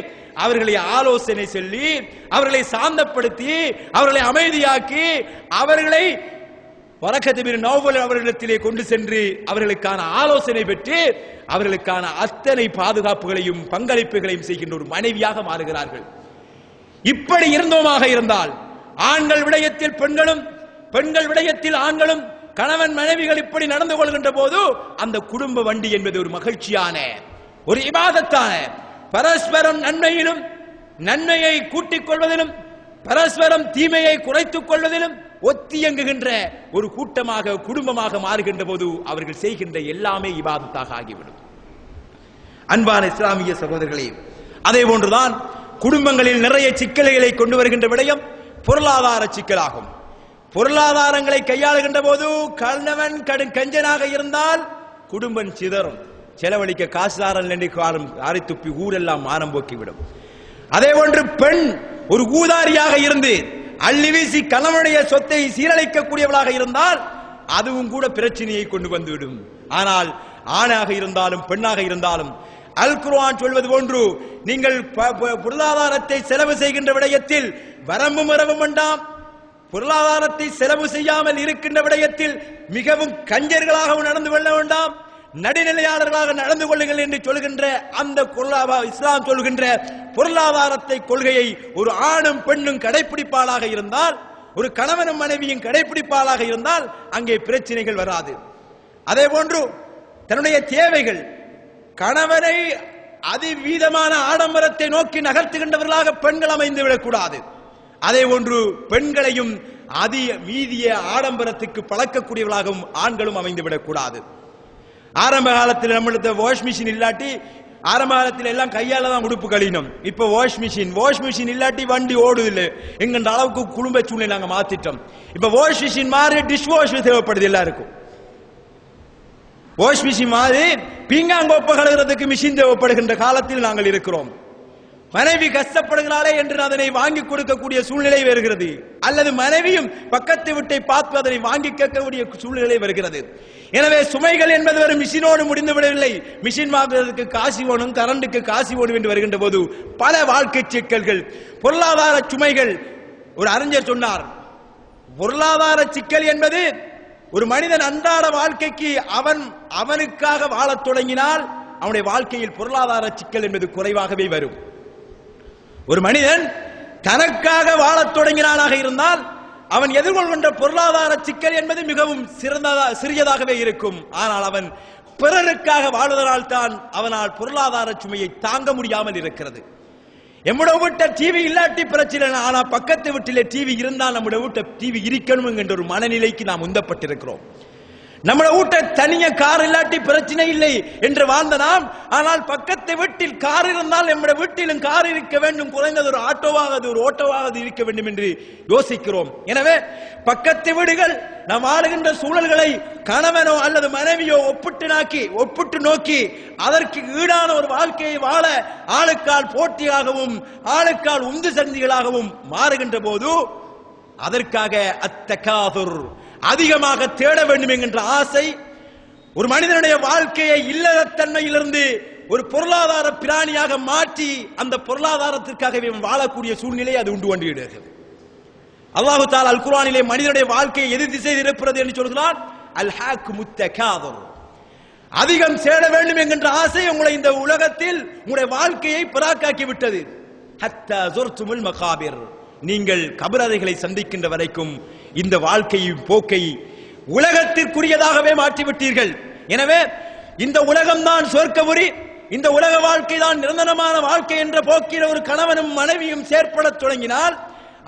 அவர்களை ஆலோசனை சொல்லி, அவர்களை சாந்தப்படுத்தி, அவர்களை அமைதியாக்கி, அவர்களை வரக்கத் பின் நௌஃபல் அவர்களிடத்திலே கொண்டு சென்று அவர்களுக்கான ஆலோசனை பெற்று அவர்களுக்கான அத்தனை பாதுகாப்புகளையும் பங்களிப்புகளையும் செய்கின்ற ஒரு மனைவியாக மாறுகிறார்கள். இப்படி இருந்தோமாக இருந்தால் ஆண்கள் விடயத்தில் பெண்களும், பெண்கள் விடயத்தில் ஆண்களும், கணவன் மனைவிகள் இப்படி நடந்து கொள்கின்ற போது அந்த குடும்ப வண்டி என்பது ஒரு மகிழ்ச்சியான ஒரு இபாதத்தான, பரஸ்பரம் நன்மையிலும் நன்மையை கூட்டிக் கொள்வதிலும் பரஸ்பரம் தீமையை குறைத்துக் கொள்வதிலும் ஒத்தியங்குகின்ற ஒரு கூட்டமாக குடும்பமாக மாறுகின்ற போது அவர்கள் செய்கின்ற எல்லாமே இபாதத்தாக ஆகிவிடும். அன்பான இஸ்லாமிய சகோதரர்களே, அதே போன்றுதான் குடும்பங்களில் நிறைய சிக்கல்களை கொண்டு வருகின்ற விடயம் பொருளாதார சிக்கலாகும். பொருளாதாரங்களை கையாளுகின்ற போது கணவன் கஞ்சனாக இருந்தால் குடும்பம் சிதறும், செலவழிக்க காசுதாரன் என்று காலம் ஆரை துப்பி ஊரெல்லாம் மானம் போக்கிவிடும். அதே போன்று பெண் ஒரு ஊதாரியாக இருந்து அள்ளி வீசி கணவனுடைய சொத்தை சீரழிக்கக்கூடியவளாக இருந்தால் அதுவும் கூட பிரச்சனையை கொண்டு வந்துவிடும். ஆனால் ஆணாக இருந்தாலும் பெண்ணாக இருந்தாலும் அல் குர்ஆன் சொல்வது போன்று நீங்கள் பொருளாதாரத்தை செலவு செய்கின்ற விடயத்தில் வரம்பும் வரவும் வேண்டாம், பொருளாதாரத்தை செலவு செய்யாமல் இருக்கின்ற விடயத்தில் மிகவும் கஞ்சர்களாகவும் நடந்து கொள்ள வேண்டாம், நடுநிலையாளர்களாக நடந்து கொள்ளுங்கள் என்று சொல்கின்ற அந்த இஸ்லாம் சொல்கின்ற பொருளாதாரத்தை கொள்கையை ஒரு ஆணும் பெண்ணும் கடைபிடிப்பாளாக இருந்தால், ஒரு கணவனும் மனைவியும் கடைபிடிப்பாளாக இருந்தால் அங்கே பிரச்சனைகள் வராது. அதே போன்று தன்னுடைய தேவைகள் கணவனை அதிவீதமான ஆடம்பரத்தை நோக்கி நகர்த்துகின்றவர்களாக பெண்கள் அமைந்து விடக்கூடாது. அதே போன்று பெண்களையும் மீதிய ஆடம்பரத்துக்கு பழக்கக்கூடியவர்களாகவும் ஆண்களும் அமைந்து விடக்கூடாது. ஆரம்ப காலத்தில் நம்மளுக்கு வாஷ் மிஷின் இல்லாட்டி, ஆரம்ப காலத்தில் எல்லாம் கையால தான் உடுப்பு கழினோம். இப்ப வாஷ் மிஷின் இல்லாட்டி வண்டி ஓடுதில்லை என்கின்ற அளவுக்கு குடும்ப சூழ்நிலை நாங்க மாத்திட்டோம். இப்ப வாஷ் மிஷின் மாறி டிஷ் வாஷ் தேவைப்படுது எல்லாருக்கும். வாஷ் மிஷின் மாதிரி பீங்காங்கோப்ப கழுகிறதுக்கு மிஷின் தேவைப்படுகின்ற காலத்தில் நாங்கள் இருக்கிறோம். மனைவி கஷ்டப்படுகிறாளே என்று அதனை வாங்கி கொடுக்கக்கூடிய சூழ்நிலை வருகிறது, அல்லது மனைவியும் பக்கத்து வீட்டை பார்த்து அதனை வாங்கி கேட்கக்கூடிய சூழ்நிலை வருகிறது. எனவே சுமைகள் என்பது ஒரு மிஷினோடு முடிந்து விடவில்லை, மிஷின் வாங்குவதற்கு காசு வேணும், கரண்டுக்கு காசு வேணும் என்று வருகின்ற போது பல வாழ்க்கை சிக்கல்கள், பொருளாதார சுமைகள். ஒரு அறிஞர் சொன்னார், பொருளாதார சிக்கல் என்பது ஒரு மனிதன் அன்றாட வாழ்க்கைக்கு அவனுக்காக வாழத் தொடங்கினால் அவனுடைய வாழ்க்கையில் பொருளாதார சிக்கல் என்பது குறைவாகவே வரும். ஒரு மனிதன் தனக்காக வாழத் தொடங்கினானாக இருந்தால் அவன் எதிர்கொள்கின்ற பொருளாதார சிக்கல் என்பது மிகவும் சிறியதாகவே இருக்கும். ஆனால் அவன் பிறருக்காக வாழ்வதனால் தான் அவனால் பொருளாதார சுமையை தாங்க முடியாமல் இருக்கிறது. நம்முடைய வீட்டை டிவி இல்லாட்டி பிரச்சனை, ஆனா பக்கத்து வீட்டிலே டிவி இருந்தால் நம்முடைய வீட்டை டிவி இருக்கணும் என்கின்ற ஒரு மனநிலைக்கு நாம் உந்தப்பட்டிருக்கிறோம். நம்முடைய வீட்டை தனிய கார் இல்லாட்டி பிரச்சனை இல்லை என்று வாழ்ந்த நாம், ஆனால் பக்கத்து வீட்டில் கார் இருந்தால் நம்முடைய வீட்டிலும் கார் இருக்க வேண்டும், குறைந்தது ஒரு ஆட்டோவாக ஒரு ஓட்டோவாக இருக்க வேண்டும் என்று யோசிக்கிறோம். எனவே பக்கத்து வீடுகள் நாம் ஆளுகின்ற சூழல்களை கணவனோ அல்லது மனைவியோ ஒப்பிட்டு நோக்கி அதற்கு ஈடான ஒரு வாழ்க்கையை வாழ ஆளுக்கால் போட்டியாகவும் ஆளுக்கால் உந்து சந்திகளாகவும் மாறுகின்ற போது அதற்காக அத்தகாதுர் அதிகமாக தேட வேண்டும் என்கின்ற ஆசை ஒரு மனிதனுடைய வாழ்க்கையை இல்லறத்தன்மையிலிருந்து ஒரு பொருளாதார பிராணியாக மாற்றி அந்த பொருளாதாரத்திற்காகவே வாழக்கூடிய சூழ்நிலை அது உண்டு கொண்டிருக்கிறது. அல்லாஹ் தஆலா அல் குர்ஆனிலே மனிதனுடைய வாழ்க்கையை எது திசை திருப்புறது என்று சொல்கிறான், அல் ஹாக்குமுத் தகாதுர், அதிகம் சேட வேண்டும் என்கின்ற ஆசை உங்களை இந்த உலகத்தில் உங்களுடைய வாழ்க்கையை பராக்காக்கி விட்டது. ஹத்தா ஸுர்துமுல் மகாபிர், நீங்கள் கபரறைகளை சந்திக்கின்ற வரைக்கும் இந்த வாழ்க்கையின் போக்கை உலகத்திற்குரியதாகவே மாற்றிவிட்டீர்கள். எனவே இந்த உலகம்தான் சொர்க்கபுரி, இந்த உலக வாழ்க்கை தான் நிரந்தரமான வாழ்க்கை என்ற போக்கில் ஒரு கணவனும் மனைவியும் செயற்படத் தொடங்கினால்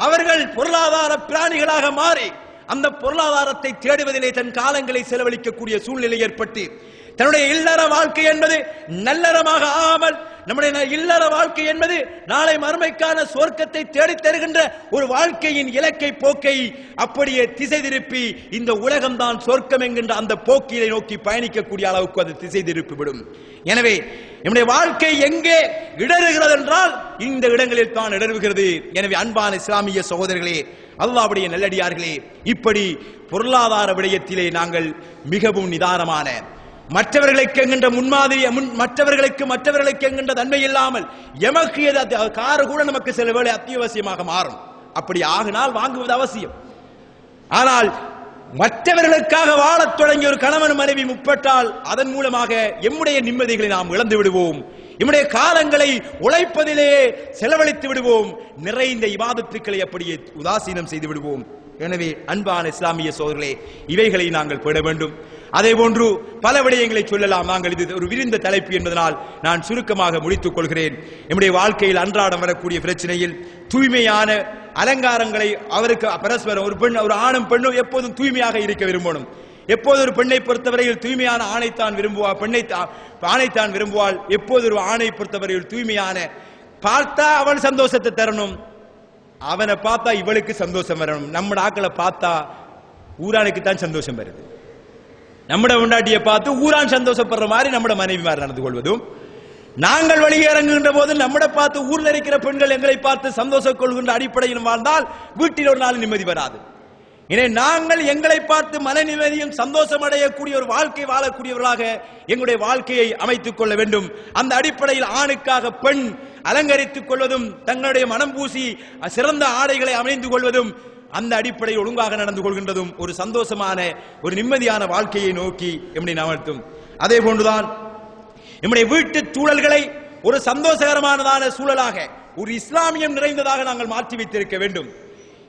அவர்கள் பொருளாதார பிராணிகளாக மாறி அந்த பொருளாதாரத்தை தேடுவதிலே தன் காலங்களை செலவழிக்கக்கூடிய சூழ்நிலை ஏற்பட்டு தன்னுடைய இல்லற வாழ்க்கை என்பது நல்லறமாக ஆகாமல் நம்முடைய இல்லற வாழ்க்கை என்பது நாளை மறுமைக்கான சொர்க்கத்தை தேடித் தருகின்ற ஒரு வாழ்க்கையின் இலக்கை போக்கை அப்படியே திசை திருப்பி இந்த உலகம்தான் சொர்க்கம் என்கின்ற அந்த போக்கினை நோக்கி பயணிக்கக்கூடிய அளவுக்கு அது திசை திருப்பிவிடும். எனவே நம்முடைய வாழ்க்கை எங்கே இடறுகிறது என்றால் இந்த இடங்களில் தான் இடறுகிறது. எனவே அன்பான இஸ்லாமிய சகோதரர்களே, அல்லாஹ்வுடைய நல்லடியார்களே, இப்படி பொருளாதார விடயத்திலே நாங்கள் மிகவும் நிதானமான மற்றவர்களுக்கு என்கின்ற முன்மாதிரி மற்றவர்களுக்கு என்கின்ற தன்மை இல்லாமல் எமக்கு காரு கூட நமக்கு சில வேளை அத்தியாவசியமாக மாறும். அப்படி ஆகினால் வாங்குவது அவசியம். ஆனால் மற்றவர்களுக்காக வாழத் தொடங்கிய ஒரு கணவன் மனைவி முற்பட்டால் அதன் மூலமாக எம்முடைய நிம்மதிகளை நாம் இழந்து விடுவோம், எம்முடைய காலங்களை உழைப்பதிலேயே செலவழித்து விடுவோம், நிறைந்த இபாதத்துக்களை அப்படியே உதாசீனம் செய்து விடுவோம். எனவே அன்பான இஸ்லாமிய சோதர்களே, இவைகளை நாங்கள் பேண வேண்டும். அதே போன்று பல விடயங்களை சொல்லலாம். நாங்கள் இது ஒரு விரிந்த தலைப்பு என்பதனால் நான் சுருக்கமாக முடித்துக் கொள்கிறேன். நம்முடைய வாழ்க்கையில் அன்றாடம் வரக்கூடிய பிரச்சனையில் தூய்மையான அலங்காரங்களை அவருக்கு பரஸ்பரம் ஒரு ஆணும் பெண்ணும் எப்போதும் தூய்மையாக இருக்க விரும்பணும். எப்போது ஒரு பெண்ணை பொறுத்தவரையில் தூய்மையான ஆணைத்தான் விரும்புவாள், ஆணைத்தான் விரும்புவாள். எப்போது ஒரு ஆணை பொறுத்தவரையில் தூய்மையான பார்த்தா அவன் சந்தோஷத்தை தரணும், அவனை பார்த்தா இவளுக்கு சந்தோஷம் வரணும். நம்ம ஆக்களை பார்த்தா ஊரானுக்கு தான் சந்தோஷம் வருது. நம்முடைய முண்டாட்டியை பார்த்து ஊரான் சந்தோஷப்படுற மாதிரி நம்முடைய மனைவிமார் நடந்து கொள்வதும், நாங்கள் வெளியேறங்குகின்ற போது நம்மளை பார்த்து ஊர்ல இருக்கிற பெண்கள் எங்களை பார்த்து சந்தோஷம் கொள்கின்ற அடிப்படையில் வாழ்ந்தால் வீட்டில் ஒரு நாள் நிம்மதி வராது. எனவே நாங்கள் எங்களை பார்த்து மன நிம்மதியும் சந்தோஷம் அடையக்கூடிய ஒரு வாழ்க்கை வாழக்கூடியவர்களாக எங்களுடைய வாழ்க்கையை அமைத்துக் கொள்ள வேண்டும். அந்த அடிப்படையில் ஆணுக்காக பெண் அலங்கரித்துக் கொள்வதும், தங்களுடைய மனம் பூசி சிறந்த ஆடைகளை அமைந்து கொள்வதும், அந்த அடிப்படையில் ஒழுங்காக நடந்து கொள்கின்றதும் ஒரு சந்தோஷமான ஒரு நிம்மதியான வாழ்க்கையை நோக்கி எம்மை நகர்த்தும். அதே போன்றுதான் நம்முடைய வீட்டு சூழல்களை ஒரு சந்தோஷகரமானதான சூழலாக, ஒரு இஸ்லாமியம் நிறைந்ததாக நாங்கள் மாற்றி வைத்திருக்க வேண்டும்.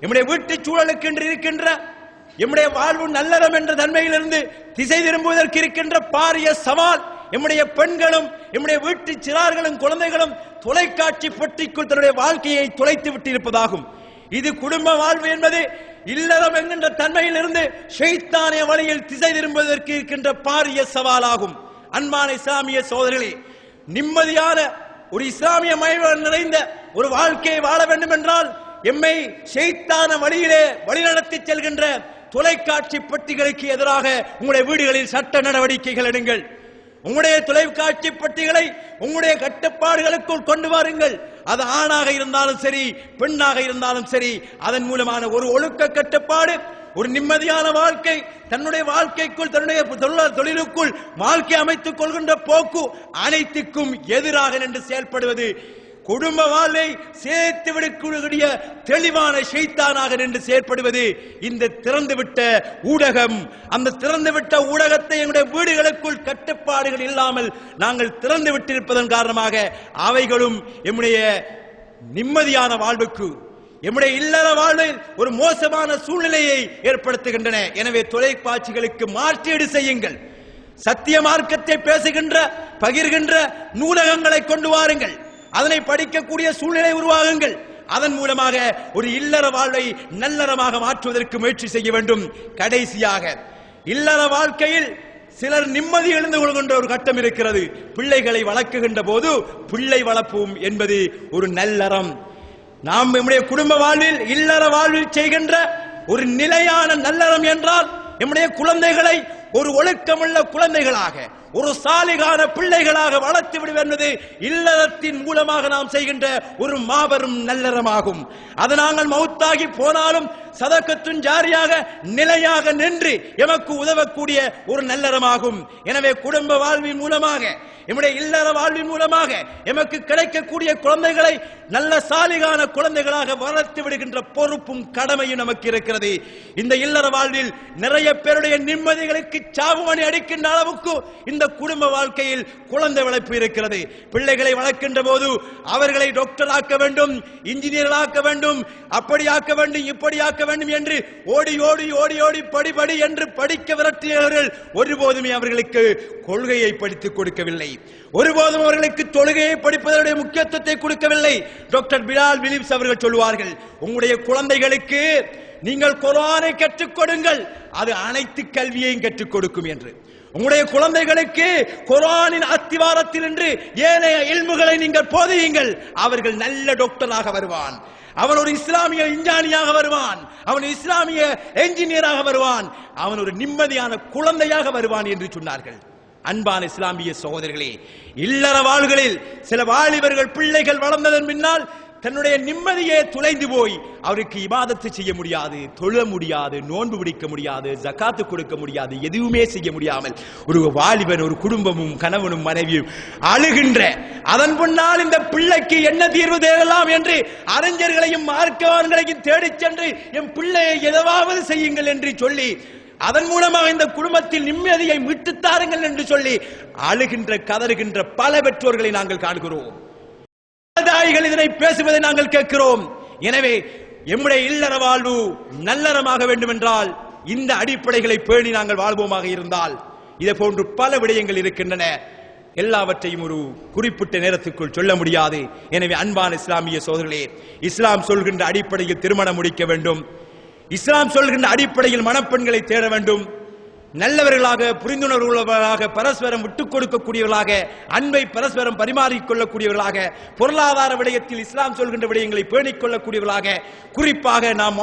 நம்முடைய வீட்டு சூழலுக்கு என்று இருக்கின்ற நம்முடைய வாழ்வு நல்லறம் என்ற தன்மையிலிருந்து திசை திரும்புவதற்கு இருக்கின்ற பாரிய சவால், நம்முடைய பெண்களும் நம்முடைய வீட்டு சிறார்களும் குழந்தைகளும் தொலைக்காட்சி பெட்டிக்குள் தன்னுடைய வாழ்க்கையை தொலைத்து விட்டு இருப்பதாகும். இது குடும்ப வாழ்வு என்பது இல்லறம் என்கின்ற தன்மையிலிருந்து ஷைத்தானிய வழியில் திசை திரும்புவதற்கு இருக்கின்ற பாரிய சவாலாகும். அன்பான இஸ்லாமிய சோதரர்களே, நிம்மதியான ஒரு இஸ்லாமிய மயம் நிறைந்த ஒரு வாழ்க்கையை வாழ வேண்டும் என்றால் எம்மை ஷைத்தான வழியிலே வழிநடத்தி செல்கின்ற தொலைக்காட்சி பெட்டிகளுக்கு எதிராக உங்களுடைய வீடுகளில் சட்ட நடவடிக்கைகள் எடுங்கள். உங்களுடைய தொலைக்காட்சி பெட்டிகளை உங்களுடைய கட்டுப்பாடுகளுக்குள் கொண்டு வாருங்கள். அது ஆணாக இருந்தாலும் சரி, பெண்ணாக இருந்தாலும் சரி, அதன் மூலமான ஒரு ஒழுக்க கட்டுப்பாடு, ஒரு நிம்மதியான வாழ்க்கை, தன்னுடைய வாழ்க்கைக்குள் தன்னுடைய தொழிலுக்குள் வாழ்க்கை அமைத்துக் கொள்கின்ற போக்கு அனைத்துக்கும் எதிராக நின்று செயல்படுவது குடும்ப வாழ்வை சேர்த்து விடக்கூடிய தெளிவான ஷைத்தானாக நின்று செயற்படுவது இந்த திறந்துவிட்ட ஊடகம். அந்த திறந்துவிட்ட ஊடகத்தை எங்களுடைய வீடுகளுக்குள் கட்டுப்பாடுகள் இல்லாமல் நாங்கள் திறந்து விட்டிருப்பதன் காரணமாக அவைகளும் எம்முடைய நிம்மதியான வாழ்வுக்கு, எம்முடைய இல்லற வாழ்வில் ஒரு மோசமான சூழ்நிலையை ஏற்படுத்துகின்றன. எனவே தொலைக்காட்சிகளுக்கு மாற்றீடு செய்யுங்கள். சத்திய மார்க்கத்தை பேசுகின்ற பகிர்கின்ற நூலகங்களை கொண்டு வாருங்கள். அதனை படிக்கக்கூடிய சூழ்நிலை உருவாகுங்கள். அதன் மூலமாக ஒரு இல்லற வாழ்வை நல்லறமாக மாற்றுவதற்கு முயற்சி செய்ய வேண்டும். கடைசியாக இல்லற வாழ்க்கையில் சிலர் நிம்மதி எழுந்து கொள்கின்ற ஒரு கட்டம் இருக்கிறது. பிள்ளைகளை வளர்க்குகின்ற போது பிள்ளை வளர்ப்போம் என்பது ஒரு நல்லறம். நாம் நம்முடைய குடும்ப வாழ்வில் இல்லற வாழ்வில் செய்கின்ற ஒரு நிலையான நல்லறம் என்றால் நம்முடைய குழந்தைகளை ஒரு ஒழுக்கமுள்ள குழந்தைகளாக, ஒரு சாலிகான பிள்ளைகளாக வளர்த்து விடுவது இல்லறத்தின் மூலமாக நாம் செய்கின்ற ஒரு மாபெரும் நல்லறமாகும். அது நாங்கள் மௌத்தாகி போனாலும் சதகத்துன் ஜாரியாக நிலையாக நின்று எமக்கு உதவக்கூடிய ஒரு நல்லறமாகும். எனவே குடும்ப வாழ்வின் மூலமாக, நம்முடைய இல்லற வாழ்வின் மூலமாக எமக்கு கிடைக்கக்கூடிய குழந்தைகளை நல்ல சாலிகான குழந்தைகளாக வளர்த்து விடுகின்ற பொறுப்பும் கடமையும் நமக்கு இருக்கிறது. இந்த இல்லற வாழ்வில் நிறைய பேருடைய நிம்மதிகளுக்கு சாவுமணி அடிக்கின்ற அளவுக்கு இந்த குடும்ப வாழ்க்கையில் குழந்தை வளர்ப்பு இருக்கிறது. பிள்ளைகளை வளர்க்கின்ற போது அவர்களை டாக்டர் ஆக்க வேண்டும், இன்ஜினியர் ஆக்க வேண்டும், அப்படி ஆக்க வேண்டும், இப்படி ஆக்க வேண்டும் என்று ஓடி ஓடி ஓடி ஓடி படி என்று படிக்க விரட்டியவர்கள் ஒருபோதுமே அவர்களுக்கு கொள்கையை படித்துக் கொடுக்கவில்லை. ஒருபோதும் அவர்களுக்கு தொழுகையை படிப்பதனுடைய முக்கியத்துவத்தை கொடுக்கவில்லை. டாக்டர் பிலால் வில்லியம்ஸ் அவர்கள் சொல்வார்கள், உங்களுடைய குழந்தைகளுக்கு நீங்கள் குர்ஆனை கற்றுக் கொடுங்கள், அது அனைத்து கல்வியையும் கற்றுக் கொடுக்கும் என்று. உங்களுடைய குழந்தைகளுக்கு குர்ஆனின் அத்திவாரத்தில் நின்று ஏனைய இல்முகளை நீங்கள் போதியுங்கள், அவர்கள் நல்ல டாக்டராக வருவான், அவன் ஒரு இஸ்லாமிய விஞ்ஞானியாக வருவான், அவன் இஸ்லாமிய என்ஜினியராக வருவான், அவன் ஒரு நிம்மதியான குழந்தையாக வருவான் என்று சொன்னார்கள். அன்பான இஸ்லாமிய சகோதரர்களே, இல்லற வாழ்களில் சில வாலிபர்கள் பிள்ளைகள் வளர்ந்ததன் பின்னால் தன்னுடைய நிம்மதியே துளைந்து போய் அவருக்கு இபாதத்து செய்ய முடியாது, தொழ முடியாது, நோன்பு பிடிக்க முடியாது, ஜகாத்து கொடுக்க முடியாது, எதுவுமே செய்ய முடியாமல் ஒரு வாலிபன், ஒரு குடும்பமும் கணவனும் மனைவியும் அழுகின்ற, அதன் பின்னால் இந்த பிள்ளைக்கு என்ன தீர்வு தேடலாம் என்று அறிஞர்களையும் மார்க்கவான்களையும் தேடிச் சென்று என் பிள்ளையை எதாவது செய்யுங்கள் என்று சொல்லி அதன் மூலமாக இந்த குடும்பத்தில் நிம்மதியை மீட்டுத்தாருங்கள் என்று சொல்லி அழுகின்ற கதறுகின்ற பல பெற்றோர்களை நாங்கள் காண்கிறோம். தாய்கள் இதனை பேசுவதை நாங்கள் கேட்கிறோம். எனவே எம்முடைய இல்லற வாழ்வு நல்லறமாக வேண்டும் என்றால் இந்த அடிப்படைகளை பேணி நாங்கள் வாழ்வோமாக இருந்தால் இதே போன்று பல விடயங்கள் இருக்கின்றன. எல்லாவற்றையும் ஒரு குறிப்பிட்ட நேரத்துக்குள் சொல்ல முடியாது. எனவே அன்பான இஸ்லாமிய சோதரர்களே, இஸ்லாம் சொல்கின்ற அடிப்படையில் திருமணம் முடிக்க வேண்டும். இஸ்லாம் சொல்கின்ற அடிப்படையில் மணப்பெண்களை தேட வேண்டும். நல்லவர்களாக, புரிந்துணர்வுள்ளவர்களாக, பரஸ்பரம் விட்டுக் கொடுக்கக்கூடியவர்களாக, அன்பை பரஸ்பரம் பரிமாறிக்கொள்ளக்கூடியவர்களாக, பொருளாதார விடயத்தில் இஸ்லாம் சொல்கின்ற விடயங்களை பேணிக் கொள்ளக்கூடியவர்களாக, குறிப்பாக நாம்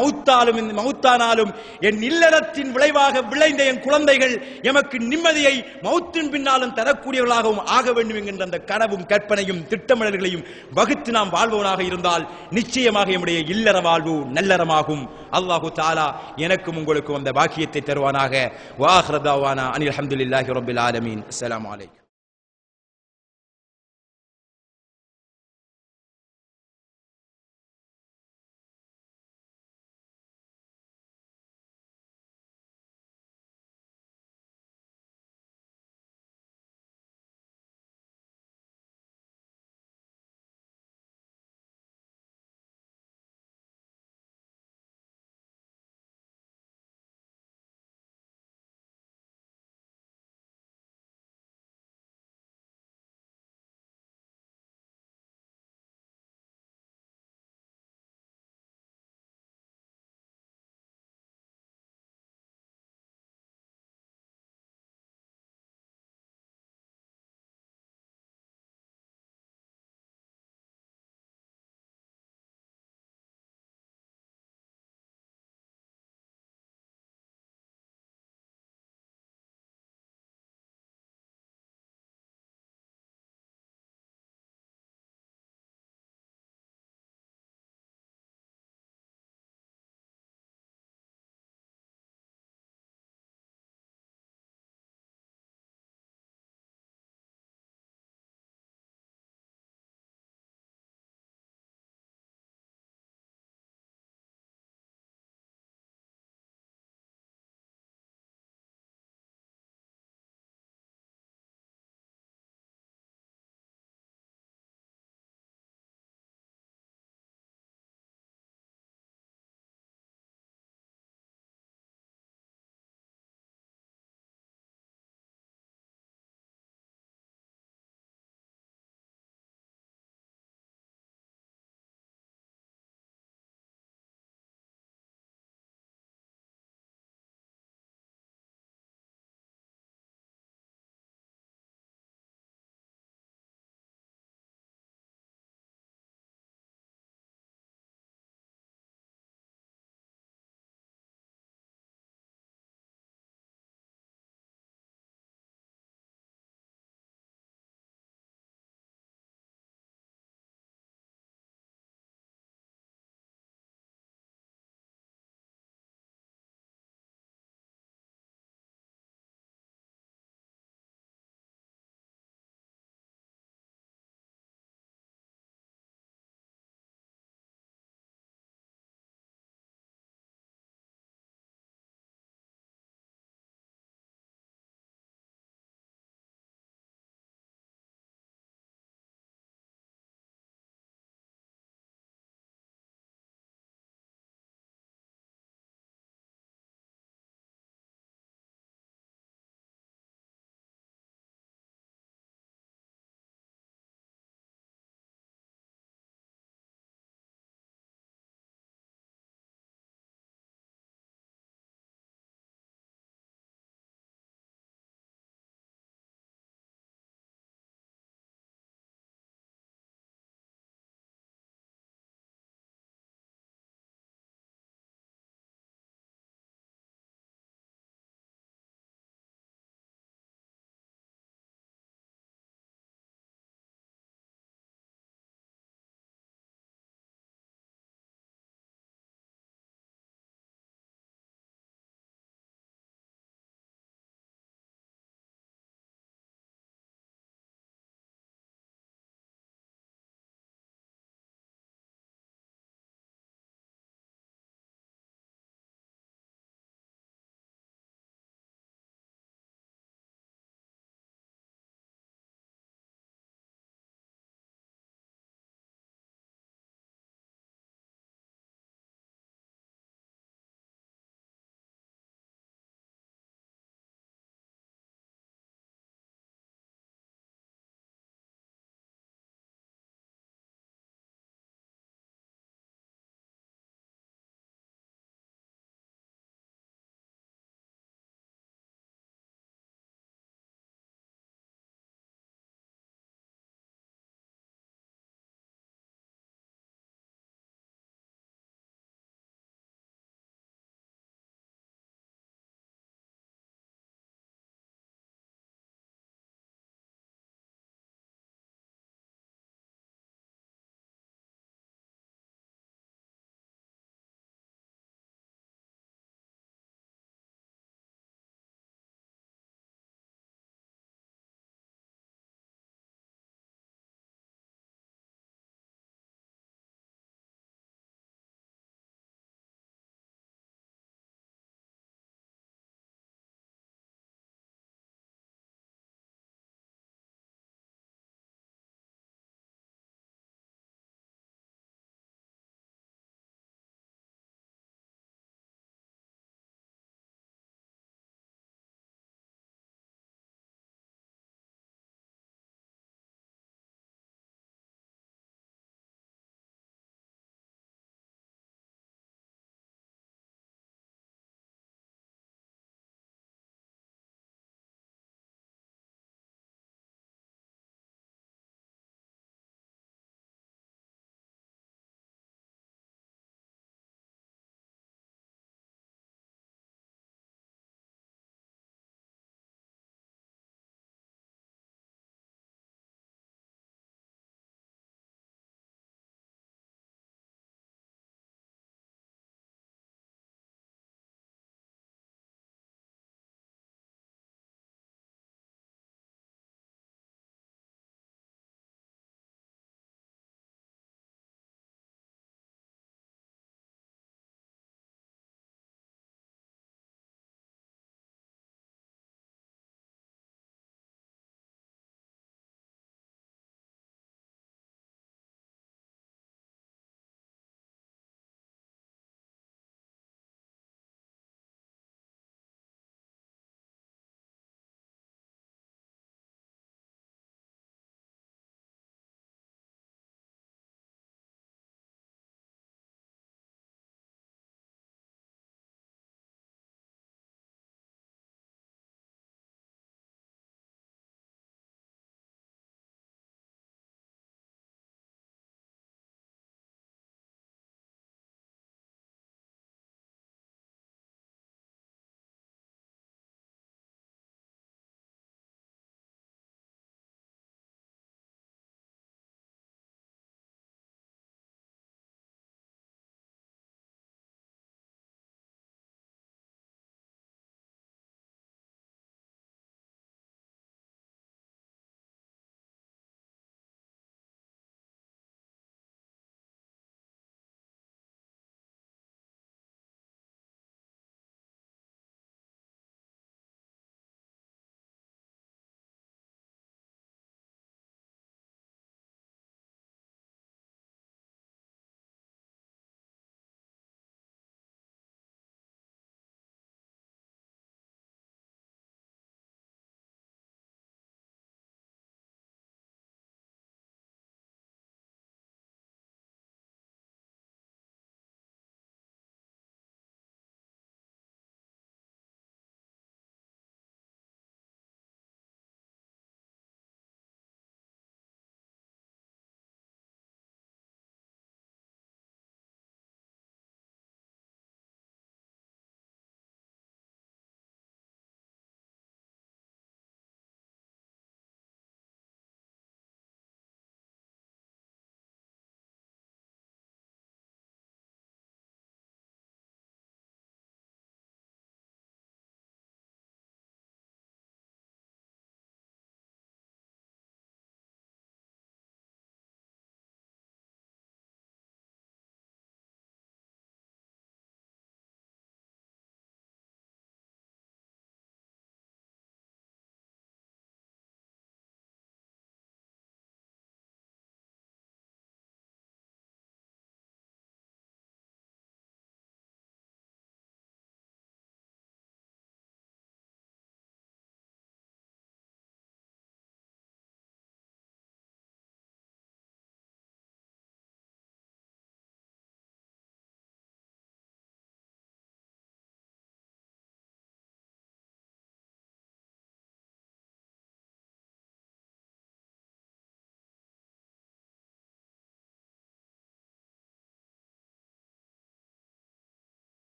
மௌத்தானாலும் என் இல்லறத்தின் விளைவாக விளைந்த என் குழந்தைகள் எமக்கு நிம்மதியை மௌத்தின் பின்னாலும் தரக்கூடியவர்களாகவும் ஆக வேண்டும் என்கின்ற அந்த கனவும் கற்பனையும் திட்டமிடல்களையும் வகுத்து நாம் வாழ்பவனாக இருந்தால் நிச்சயமாக எம்முடைய இல்லற வாழ்வு நல்லறமாகும். அல்லாஹு தஆலா எனக்கும் உங்களுக்கும் அந்த பாக்கியத்தை தருவானாக. وآخر دعوانا أن الحمد لله رب العالمين. السلام عليكم.